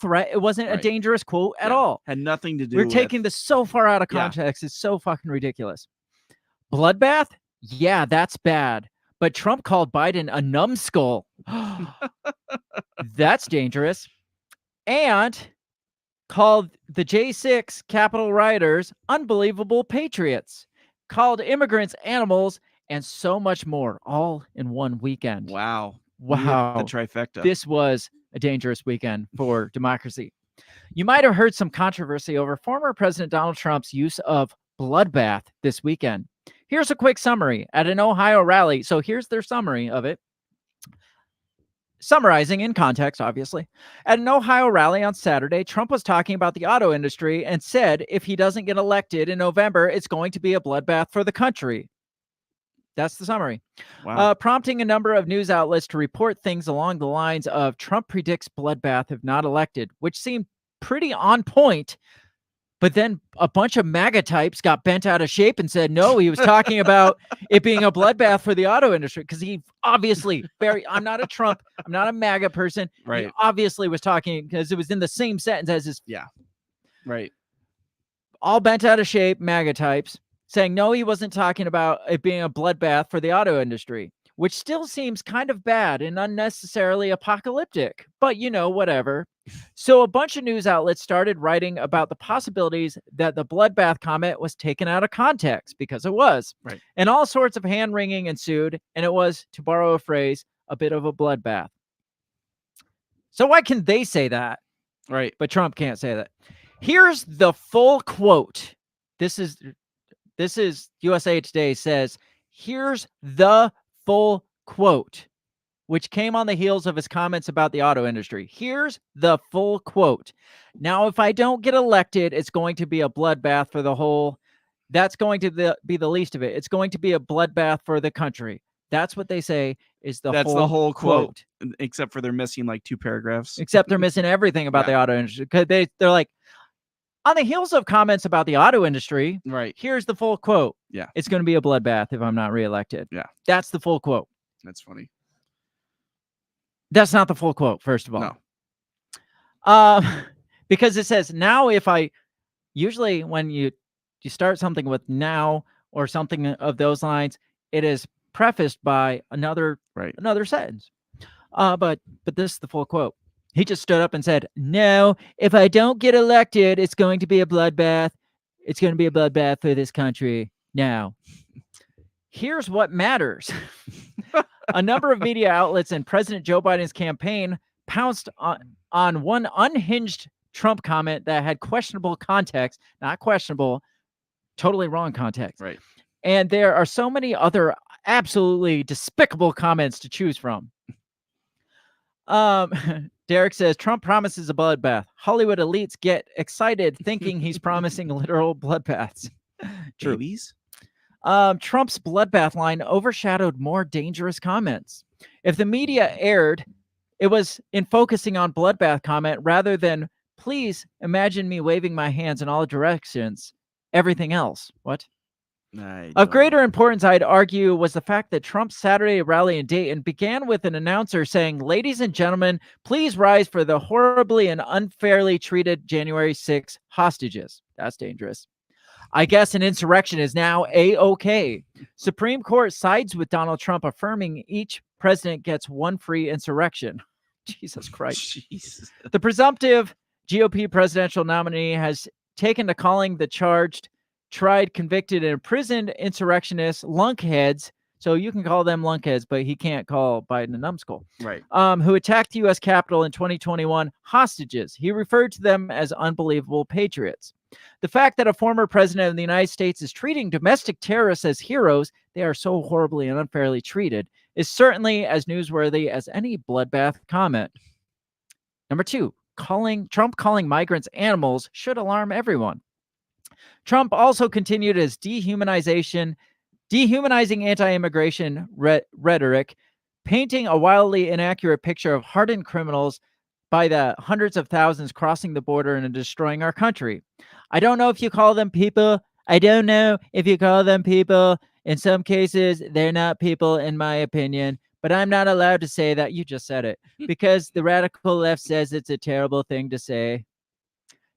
threat. It wasn't a dangerous quote at all. Had nothing to do We're with... taking this so far out of context. It's so fucking ridiculous. Bloodbath? Yeah, that's bad. But Trump called Biden a numbskull. That's dangerous. And called the J6 Capitol rioters unbelievable patriots. Called immigrants animals and so much more all in one weekend. Wow. The trifecta. This was a dangerous weekend for democracy. You might have heard some controversy over former President Donald Trump's use of bloodbath this weekend. Here's a quick summary at an Ohio rally. So here's their summary of it. Summarizing in context, obviously. At an Ohio rally on Saturday, Trump was talking about the auto industry and said if he doesn't get elected in November, it's going to be a bloodbath for the country. That's the summary. Wow. Prompting a number of news outlets to report things along the lines of Trump predicts bloodbath if not elected, which seemed pretty on point. But then a bunch of MAGA types got bent out of shape and said, no, he was talking about it being a bloodbath for the auto industry. Because he obviously, I'm not a Trump, I'm not a MAGA person. Right. He obviously was talking because it was in the same sentence as his. Yeah. Right. All bent out of shape, MAGA types, saying, no, he wasn't talking about it being a bloodbath for the auto industry, which still seems kind of bad and unnecessarily apocalyptic. But, whatever. So a bunch of news outlets started writing about the possibilities that the bloodbath comment was taken out of context, because it was. Right. And all sorts of hand-wringing ensued, and it was, to borrow a phrase, a bit of a bloodbath. So why can they say that? Right. But Trump can't say that. Here's the full quote. This is USA Today says, here's the full quote, which came on the heels of his comments about the auto industry. Here's the full quote. Now, if I don't get elected, it's going to be a bloodbath for the whole. That's going to be the least of it. It's going to be a bloodbath for the country. That's what they say is the whole quote. Except for they're missing like 2 paragraphs. Except they're missing everything about the auto industry. Because they're like, on the heels of comments about the auto industry, right? Here's the full quote. Yeah. It's going to be a bloodbath if I'm not reelected. Yeah. That's the full quote. That's funny. That's not the full quote, first of all. No. Because it says, now usually when you start something with now or something of those lines, it is prefaced by another sentence. But this is the full quote. He just stood up and said, no, if I don't get elected, it's going to be a bloodbath. It's going to be a bloodbath for this country. Now, here's what matters. A number of media outlets and President Joe Biden's campaign pounced on one unhinged Trump comment that had questionable context, not questionable, totally wrong context. Right. And there are so many other absolutely despicable comments to choose from. Derek says, Trump promises a bloodbath. Hollywood elites get excited thinking he's promising literal bloodbaths. True. Babies? Trump's bloodbath line overshadowed more dangerous comments. If the media aired, it was in focusing on bloodbath comment rather than, please imagine me waving my hands in all directions, everything else. What? Of greater importance, I'd argue, was the fact that Trump's Saturday rally in Dayton began with an announcer saying, ladies and gentlemen, please rise for the horribly and unfairly treated January 6 hostages. That's dangerous. I guess an insurrection is now A-OK. Supreme Court sides with Donald Trump, affirming each president gets one free insurrection. Jesus Christ. Jesus. The presumptive GOP presidential nominee has taken to calling the charged, tried, convicted, and imprisoned insurrectionists lunkheads So you can call them lunkheads, but he can't call Biden a numbskull. Right. Who attacked the U.S. Capitol in 2021 hostages. He referred to them as unbelievable patriots. The fact that a former president of the United States is treating domestic terrorists as heroes, they are so horribly and unfairly treated, is certainly as newsworthy as any bloodbath comment. Number 2, Trump calling migrants animals should alarm everyone. Trump also continued his dehumanizing anti-immigration rhetoric, painting a wildly inaccurate picture of hardened criminals by the hundreds of thousands crossing the border and destroying our country. I don't know if you call them people. I don't know if you call them people. In some cases, they're not people, in my opinion. But I'm not allowed to say that. You just said it. Because the radical left says it's a terrible thing to say.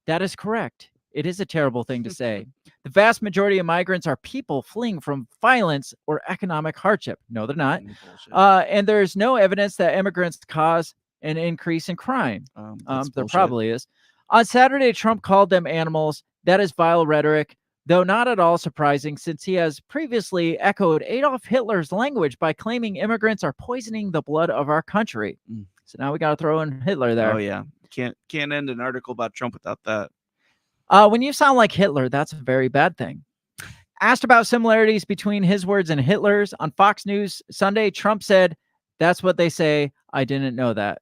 That is correct. It is a terrible thing to say. The vast majority of migrants are people fleeing from violence or economic hardship. No, they're not. And there's no evidence that immigrants cause an increase in crime. There probably is. On Saturday, Trump called them animals. That is vile rhetoric, though not at all surprising, since he has previously echoed Adolf Hitler's language by claiming immigrants are poisoning the blood of our country. So now we got to throw in Hitler there. Oh yeah, can't end an article about Trump without that. When you sound like Hitler, that's a very bad thing. Asked about similarities between his words and Hitler's on Fox News Sunday, Trump said, "That's what they say. I didn't know that."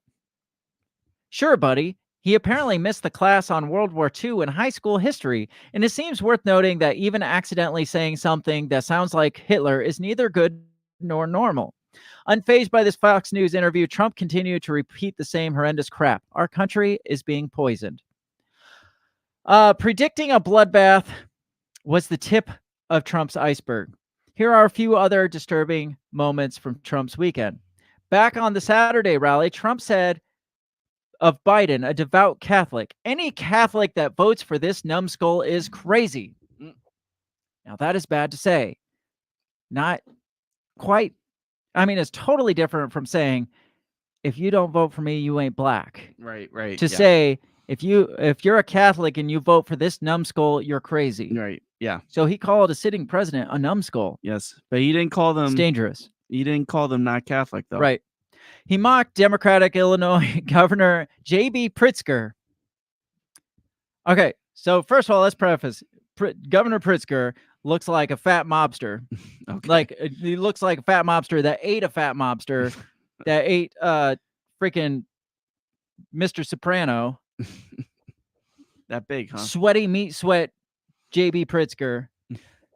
Sure, buddy. He apparently missed the class on World War II in high school history, and it seems worth noting that even accidentally saying something that sounds like Hitler is neither good nor normal. Unfazed by this Fox News interview, Trump continued to repeat the same horrendous crap. Our country is being poisoned. Predicting a bloodbath was the tip of Trump's iceberg. Here are a few other disturbing moments from Trump's weekend. Back on the Saturday rally, Trump said of Biden, a devout Catholic, "Any Catholic that votes for this numbskull is crazy." Now, that is bad to say. Not quite. I mean, it's totally different from saying, "If you don't vote for me, you ain't black." Right. To say, if you're a Catholic and you vote for this numbskull, you're crazy. Right. Yeah. So he called a sitting president a numbskull. Yes, but he didn't call them. It's dangerous. He didn't call them not Catholic though. Right. He mocked Democratic Illinois Governor J.B. Pritzker. Okay, so first of all, let's preface. Governor Pritzker looks like a fat mobster. Okay. Like, he looks like a fat mobster that ate a fat mobster that ate freaking Mr. Soprano. That big, huh? Sweaty meat sweat J.B. Pritzker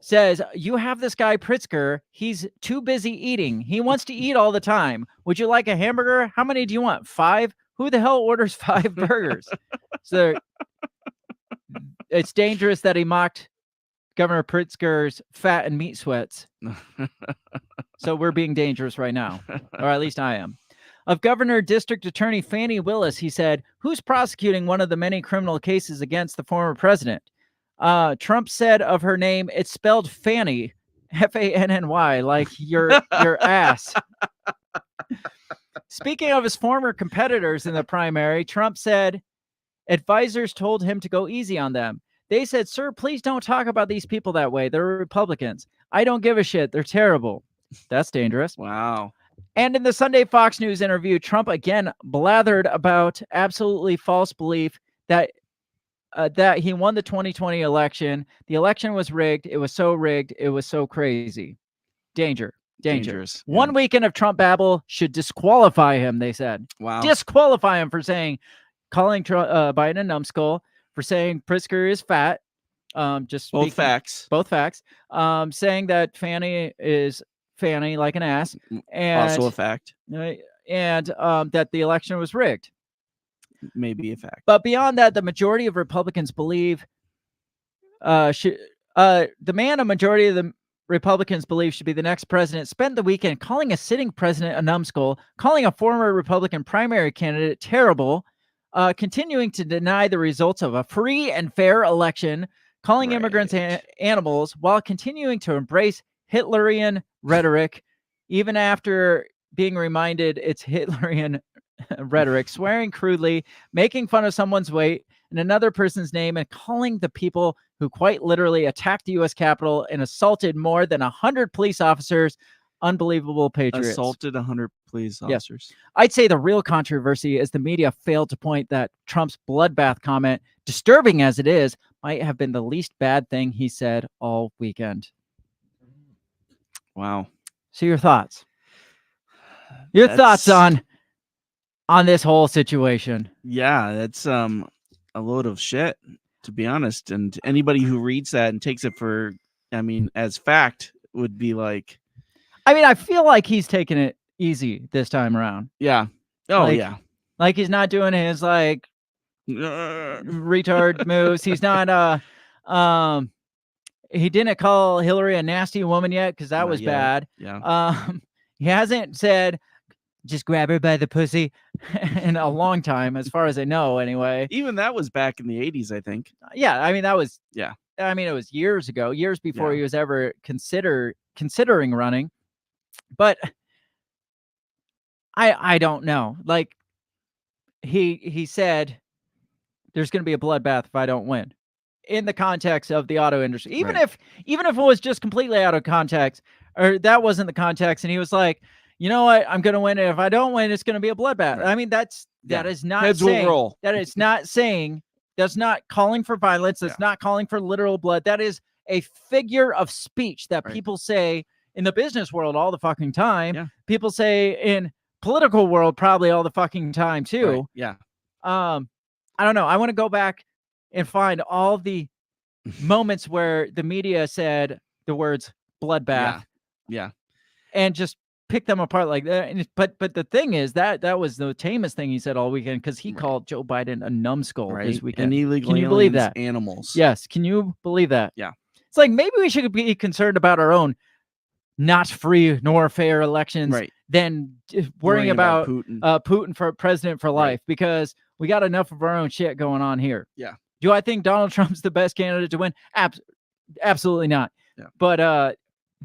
says, "You have this guy Pritzker. He's too busy eating. He wants to eat all the time. Would you like a hamburger? How many do you want? 5? Who the hell orders 5 burgers?" So it's dangerous that he mocked Governor Pritzker's fat and meat sweats. So we're being dangerous right now, or at least I am. Of Governor District Attorney Fani Willis, he said, "Who's prosecuting one of the many criminal cases against the former president?" Trump said of her name, "It's spelled Fanny, Fanny, like your ass." Speaking of his former competitors in the primary, Trump said advisors told him to go easy on them. They said, "Sir, please don't talk about these people that way. They're Republicans. I don't give a shit. They're terrible." That's dangerous. Wow. And in the Sunday Fox News interview, Trump again blathered about absolutely false belief that he won the 2020 election. The election was rigged. It was so rigged. It was so crazy. Dangerous. Yeah. 1 weekend of Trump babble should disqualify him, they said. Wow. Disqualify him for calling Biden a numbskull, for saying Pritzker is fat. Both facts. Saying that Fanny is Fanny like an ass. And Also a fact. And that the election was rigged. Maybe a fact. But beyond that, the majority of Republicans believe the man a majority of the Republicans believe should be the next president spent the weekend calling a sitting president a numbskull, calling a former Republican primary candidate terrible, continuing to deny the results of a free and fair election, calling immigrants animals, while continuing to embrace Hitlerian rhetoric, even after being reminded it's Hitlerian rhetoric, swearing crudely, making fun of someone's weight and another person's name, and calling the people who quite literally attacked the U.S. Capitol and assaulted more than 100 police officers unbelievable patriots. Assaulted 100 police Yeah. officers. I'd say the real controversy is the media failed to point that Trump's bloodbath comment, disturbing as it is, might have been the least bad thing he said all weekend. Wow. So your thoughts? Your thoughts on this whole situation? Yeah, that's a load of shit, to be honest. And anybody who reads that and takes it for, I mean, as fact would be like, I mean, I feel like he's taking it easy this time around. yeah. Oh, Like- yeah. Like he's not doing his like retard moves. He's not he didn't call Hillary a nasty woman yet because that Not was yet. bad. Yeah. He hasn't said just grab her by the pussy in a long time, as far as I know, anyway. Even that was back in the 80s, I think. Yeah, I mean that was Yeah. I mean it was years ago, years before Yeah. he was ever considering running. But I don't know. Like he said there's going to be a bloodbath if I don't win. In the context of the auto industry. Even Right. if it was just completely out of context, or that wasn't the context, and he was like, you know what, I'm gonna win it. If I don't win, it's gonna be a bloodbath. Right. I mean, that Yeah. is not Heads will saying roll. that it's not saying that's not calling for violence, that's not calling for literal blood. That is a figure of speech that Right. people say in the business world all the fucking time. Yeah. People say in political world probably all the fucking time too. Right. Yeah. I don't know. I want to go back and find all the moments where the media said the words bloodbath Yeah. and just pick them apart like that. And but the thing is that was the tamest thing he said all weekend, because he called Joe Biden a numbskull Right. this weekend. And illegal Can you believe aliens, that? animals. Yes. Can you believe that? Yeah. It's like maybe we should be concerned about our own not free nor fair elections Right. than worrying about Putin. Putin for president for life, because we got enough of our own shit going on here. Yeah. Do I think Donald Trump's the best candidate to win? Absolutely not. Yeah. But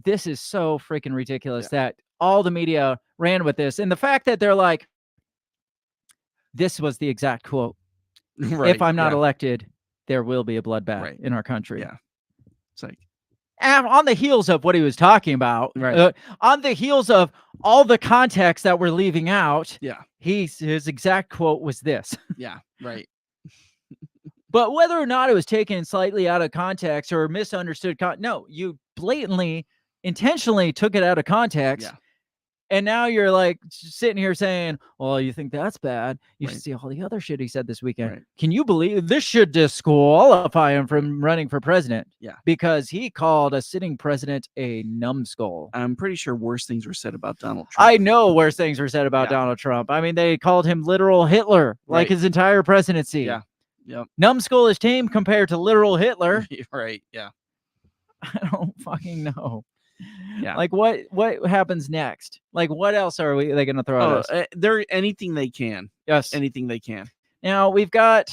this is so freaking ridiculous that all the media ran with this. And the fact that they're like, this was the exact quote. Right. If I'm not yeah. elected, there will be a bloodbath Right. in our country. Yeah. It's like, And on the heels of what he was talking about, Right. On the heels of all the context that we're leaving out, yeah. his exact quote was this. Yeah. Right. But whether or not it was taken slightly out of context or misunderstood, no, you blatantly, intentionally took it out of context. Yeah. And now you're like sitting here saying, well, you think that's bad. You should Right. see all the other shit he said this weekend. Right. Can you believe this should disqualify him from running for president? Yeah. Because he called a sitting president a numbskull. I'm pretty sure worse things were said about Donald Trump. I know worse things were said about Yeah. Donald Trump. I mean, they called him literal Hitler, like Right. his entire presidency. Yeah. Yep. Numbskull is tame compared to literal Hitler. Right. Yeah. I don't fucking know. Yeah. Like what happens next? Like what else are they going to throw at us? They're anything they can. Yes. Anything they can. Now we've got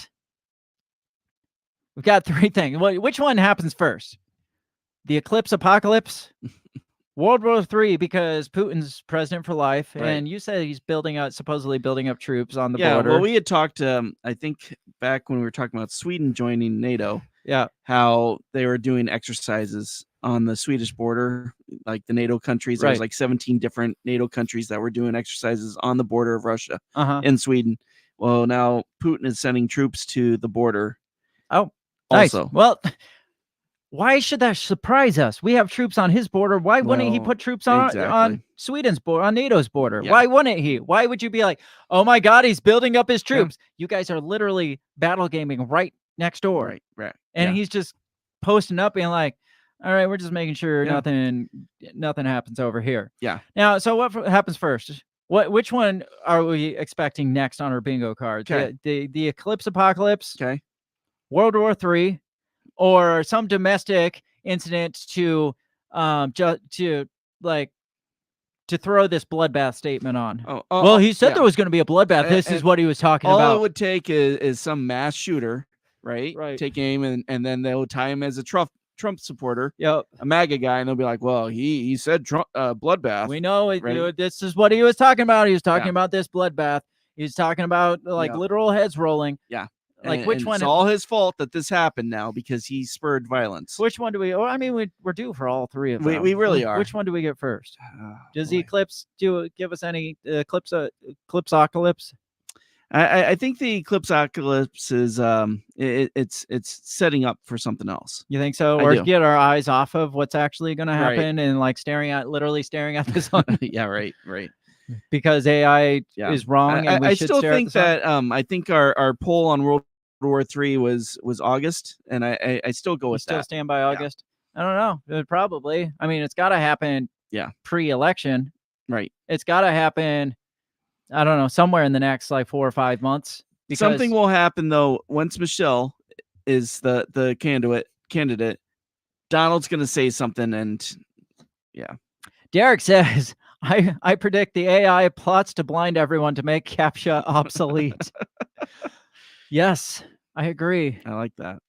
three things. Which one happens first? The Eclipse apocalypse? World War III, because Putin's president for life, Right. and you said he's supposedly building up troops on the Yeah. border. Well, we had talked, I think back when we were talking about Sweden joining NATO, yeah. how they were doing exercises on the Swedish border, like the NATO countries. There Right. was like 17 different NATO countries that were doing exercises on the border of Russia Uh-huh. Sweden. Well, now Putin is sending troops to the border. Oh, nice. Also. Well, why should that surprise us? We have troops on his border. Why wouldn't he Well, put troops on exactly. Sweden's border, on NATO's border? Yeah. Why wouldn't he? Why would you be like, oh my God, he's building up his troops? You guys are literally battle gaming right next door. Right. Right. And yeah. he's just posting up being like, all right, we're just making sure Yeah. nothing happens over here. Yeah. Now, so what happens first? Which one are we expecting next on our bingo card? Okay. The Eclipse apocalypse, Okay. World War III, or some domestic incident to throw this bloodbath statement on. Well, he said yeah. there was going to be a bloodbath. This is what he was talking all about. it would take is some mass shooter, right? Right. Take aim and then they'll tie him as a Trump supporter, Yep. a MAGA guy, and they'll be like, well, he said Trump bloodbath. We know it, Right. this is what he was talking about. He was talking Yeah. about this bloodbath. He's talking about like Yeah. literal heads rolling. Yeah. Like, which one? It's all his fault that this happened now because he spurred violence. Which one do we? Oh, I mean, we're due for all three of them. We really are. Which one do we get first? Does the boy. Eclipse give us any Eclipse-ocalypse? I think the Eclipse Ocalypse is it's setting up for something else. You think so? I Or do. get our eyes off of what's actually going to Right. happen and like literally staring at the sun Yeah, right. because AI Yeah. is wrong. And we I should still stare at think the sun? that I think our poll on World War III was August, and I still go You with still that. stand by August? I don't know. Probably. I mean, it's got to happen. Yeah. Pre-election. Right. It's got to happen. I don't know, somewhere in the next like 4 or 5 months. Because Something will happen though once Michelle is the candidate. Donald's going to say something, and yeah. Derek says, I predict the AI plots to blind everyone to make CAPTCHA obsolete. Yes, I agree. I like that.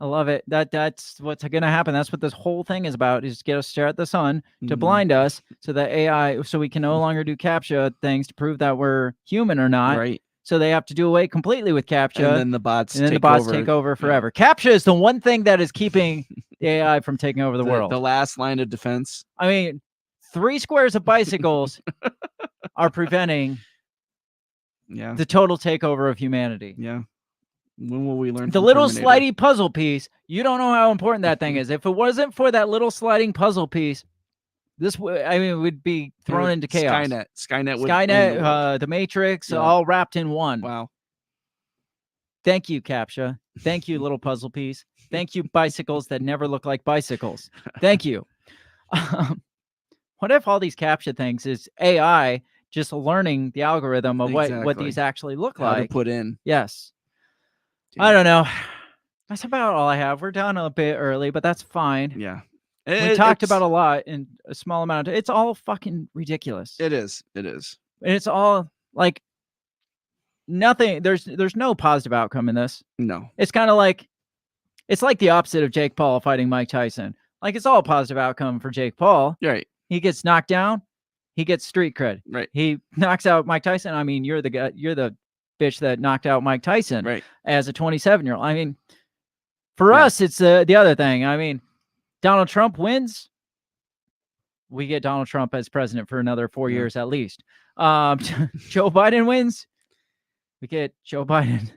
I love it. That's what's going to happen. That's what this whole thing is about, is get us stare at the sun to Mhm. blind us so that AI, so we can no longer do CAPTCHA things to prove that we're human or not. Right. So they have to do away completely with CAPTCHA. And then the bots take over forever. CAPTCHA is the one thing that is keeping the AI from taking over the world. The last line of defense. I mean, 3 squares of bicycles are preventing the total takeover of humanity. Yeah. When will we learn The from little Terminator? slidey puzzle piece, you don't know how important that thing is. If it wasn't for that little sliding puzzle piece, would be thrown into chaos. Skynet, The Matrix, Yeah. all wrapped in one. Wow. Thank you, CAPTCHA. Thank you, little puzzle piece. Thank you, bicycles that never look like bicycles. Thank you. What if all these CAPTCHA things is AI just learning the algorithm of what Exactly. these actually look How to like? put in. Yes. I don't know. That's about all I have. We're done a bit early, but that's fine. Yeah. We talked about a lot in a small amount. It's all fucking ridiculous. It is. It is. And it's all like nothing. There's no positive outcome in this. No. It's kind of like, it's like the opposite of Jake Paul fighting Mike Tyson. Like, it's all a positive outcome for Jake Paul. Right. He gets knocked down. He gets street cred. Right. He knocks out Mike Tyson. I mean, you're the bitch that knocked out Mike Tyson. Right. As a 27-year-old. I mean, for us, it's the other thing. I mean, Donald Trump wins. We get Donald Trump as president for another 4 years at least. Joe Biden wins. We get Joe Biden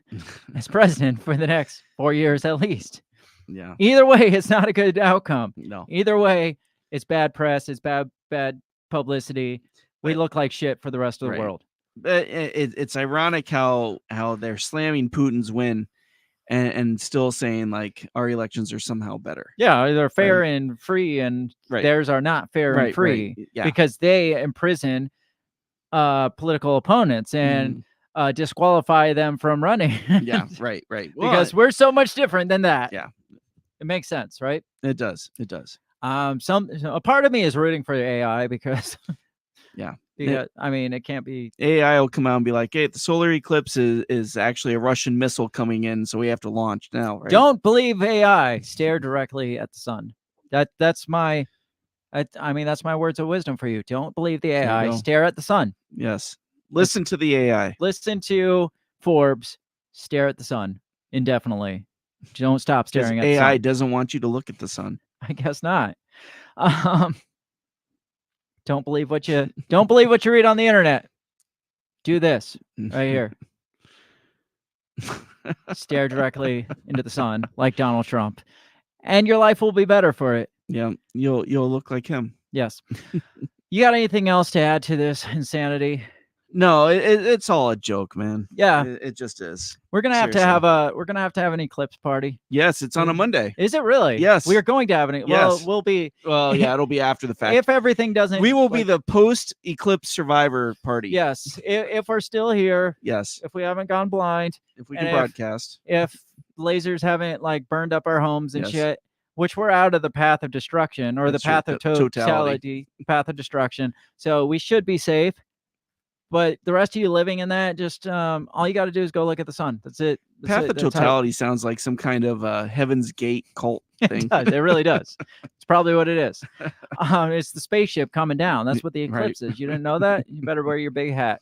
as president for the next 4 years at least. Yeah. Either way, it's not a good outcome. No. Either way, it's bad press. It's bad publicity. We look like shit for the rest of the world. It's ironic how they're slamming Putin's win and still saying like our elections are somehow better. Yeah, they're fair and free, and theirs are not fair and free because they imprison political opponents and disqualify them from running. Yeah, right. Because we're so much different than that. Yeah. It makes sense, right? It does. A part of me is rooting for the AI because because I mean, it can't be. AI will come out and be like, hey, the solar eclipse is actually a Russian missile coming in, so we have to launch now. Right? Don't believe AI. Stare directly at the sun. That's my that's my words of wisdom for you. Don't believe the AI. Stare at the sun. Yes. Listen to the AI. Listen to Forbes. Stare at the sun indefinitely. Don't stop staring at the sun. AI doesn't want you to look at the sun. I guess not. Don't believe what you read on the internet. Do this right here. Stare directly into the sun like Donald Trump, and your life will be better for it. Yeah, you'll look like him. Yes. You got anything else to add to this insanity? No, it's all a joke, man. Yeah, it just is. We're gonna have to have an eclipse party. Yes, it's on a Monday. Is it really? Yes, we are going to have an. Well, yes. we'll be. Well, yeah, it'll be after the fact. If everything doesn't, we will be the post-eclipse survivor party. Yes, if we're still here. Yes, if we haven't gone blind. If we can broadcast. If lasers haven't like burned up our homes and shit. Which we're out of the path of destruction or the path of totality, path of destruction. So we should be safe. But the rest of you living in that, just all you got to do is go look at the sun. That's it. Path of totality sounds like some kind of Heaven's Gate cult thing. It really does. It's probably what it is. It's the spaceship coming down. That's what the eclipse is. You didn't know that? You better wear your big hat.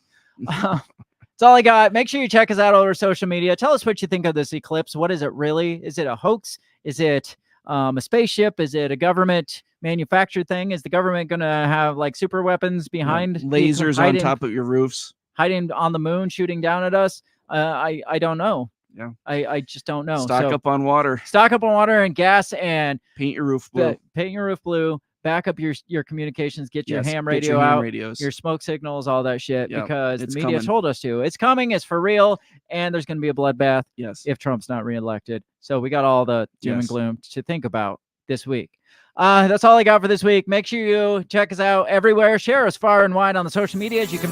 That's all I got. Make sure you check us out over social media. Tell us what you think of this eclipse. What is it really? Is it a hoax? Is it a spaceship? Is it a government manufactured thing? Is the government going to have like super weapons behind lasers on top of your roofs, hiding on the moon, shooting down at us? I don't know. Yeah, I just don't know. Stock up on water. Stock up on water and gas, and paint your roof blue. Paint your roof blue. Back up your communications. Get your ham radio your ham out. radios. Your smoke signals, all that shit. Yep, because the it's media coming. told us to. It's coming. It's for real. And there's going to be a bloodbath. Yes. If Trump's not reelected. So we got all the doom and Yes. gloom to think about this week. That's all I got for this week. Make sure you check us out everywhere. Share us far and wide on the social medias. You can.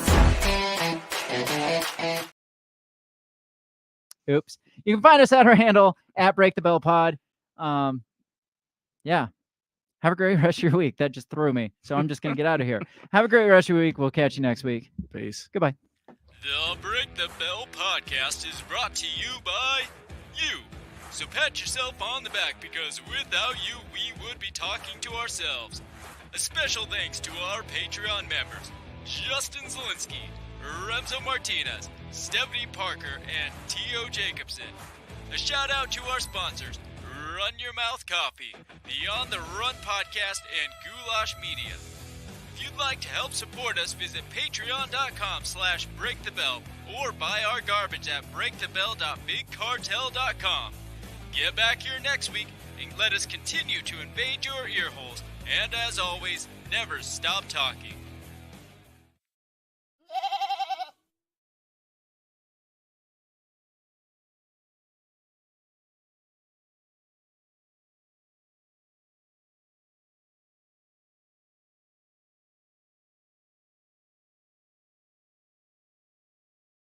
Oops. You can find us at our handle at Break the Bell Pod. Yeah. Have a great rest of your week. That just threw me. So I'm just going to get out of here. Have a great rest of your week. We'll catch you next week. Peace. Goodbye. The Break the Bell podcast is brought to you by you. So pat yourself on the back because without you, we would be talking to ourselves. A special thanks to our Patreon members, Justin Zielinski, Remzo Martinez, Stephanie Parker, and T.O. Jacobson. A shout out to our sponsors, Run Your Mouth Coffee, the On the Run podcast, and Goulash Media. If you'd like to help support us, visit patreon.com/breakthebell or buy our garbage at breakthebell.bigcartel.com. Get back here next week and let us continue to invade your ear holes. And as always, never stop talking.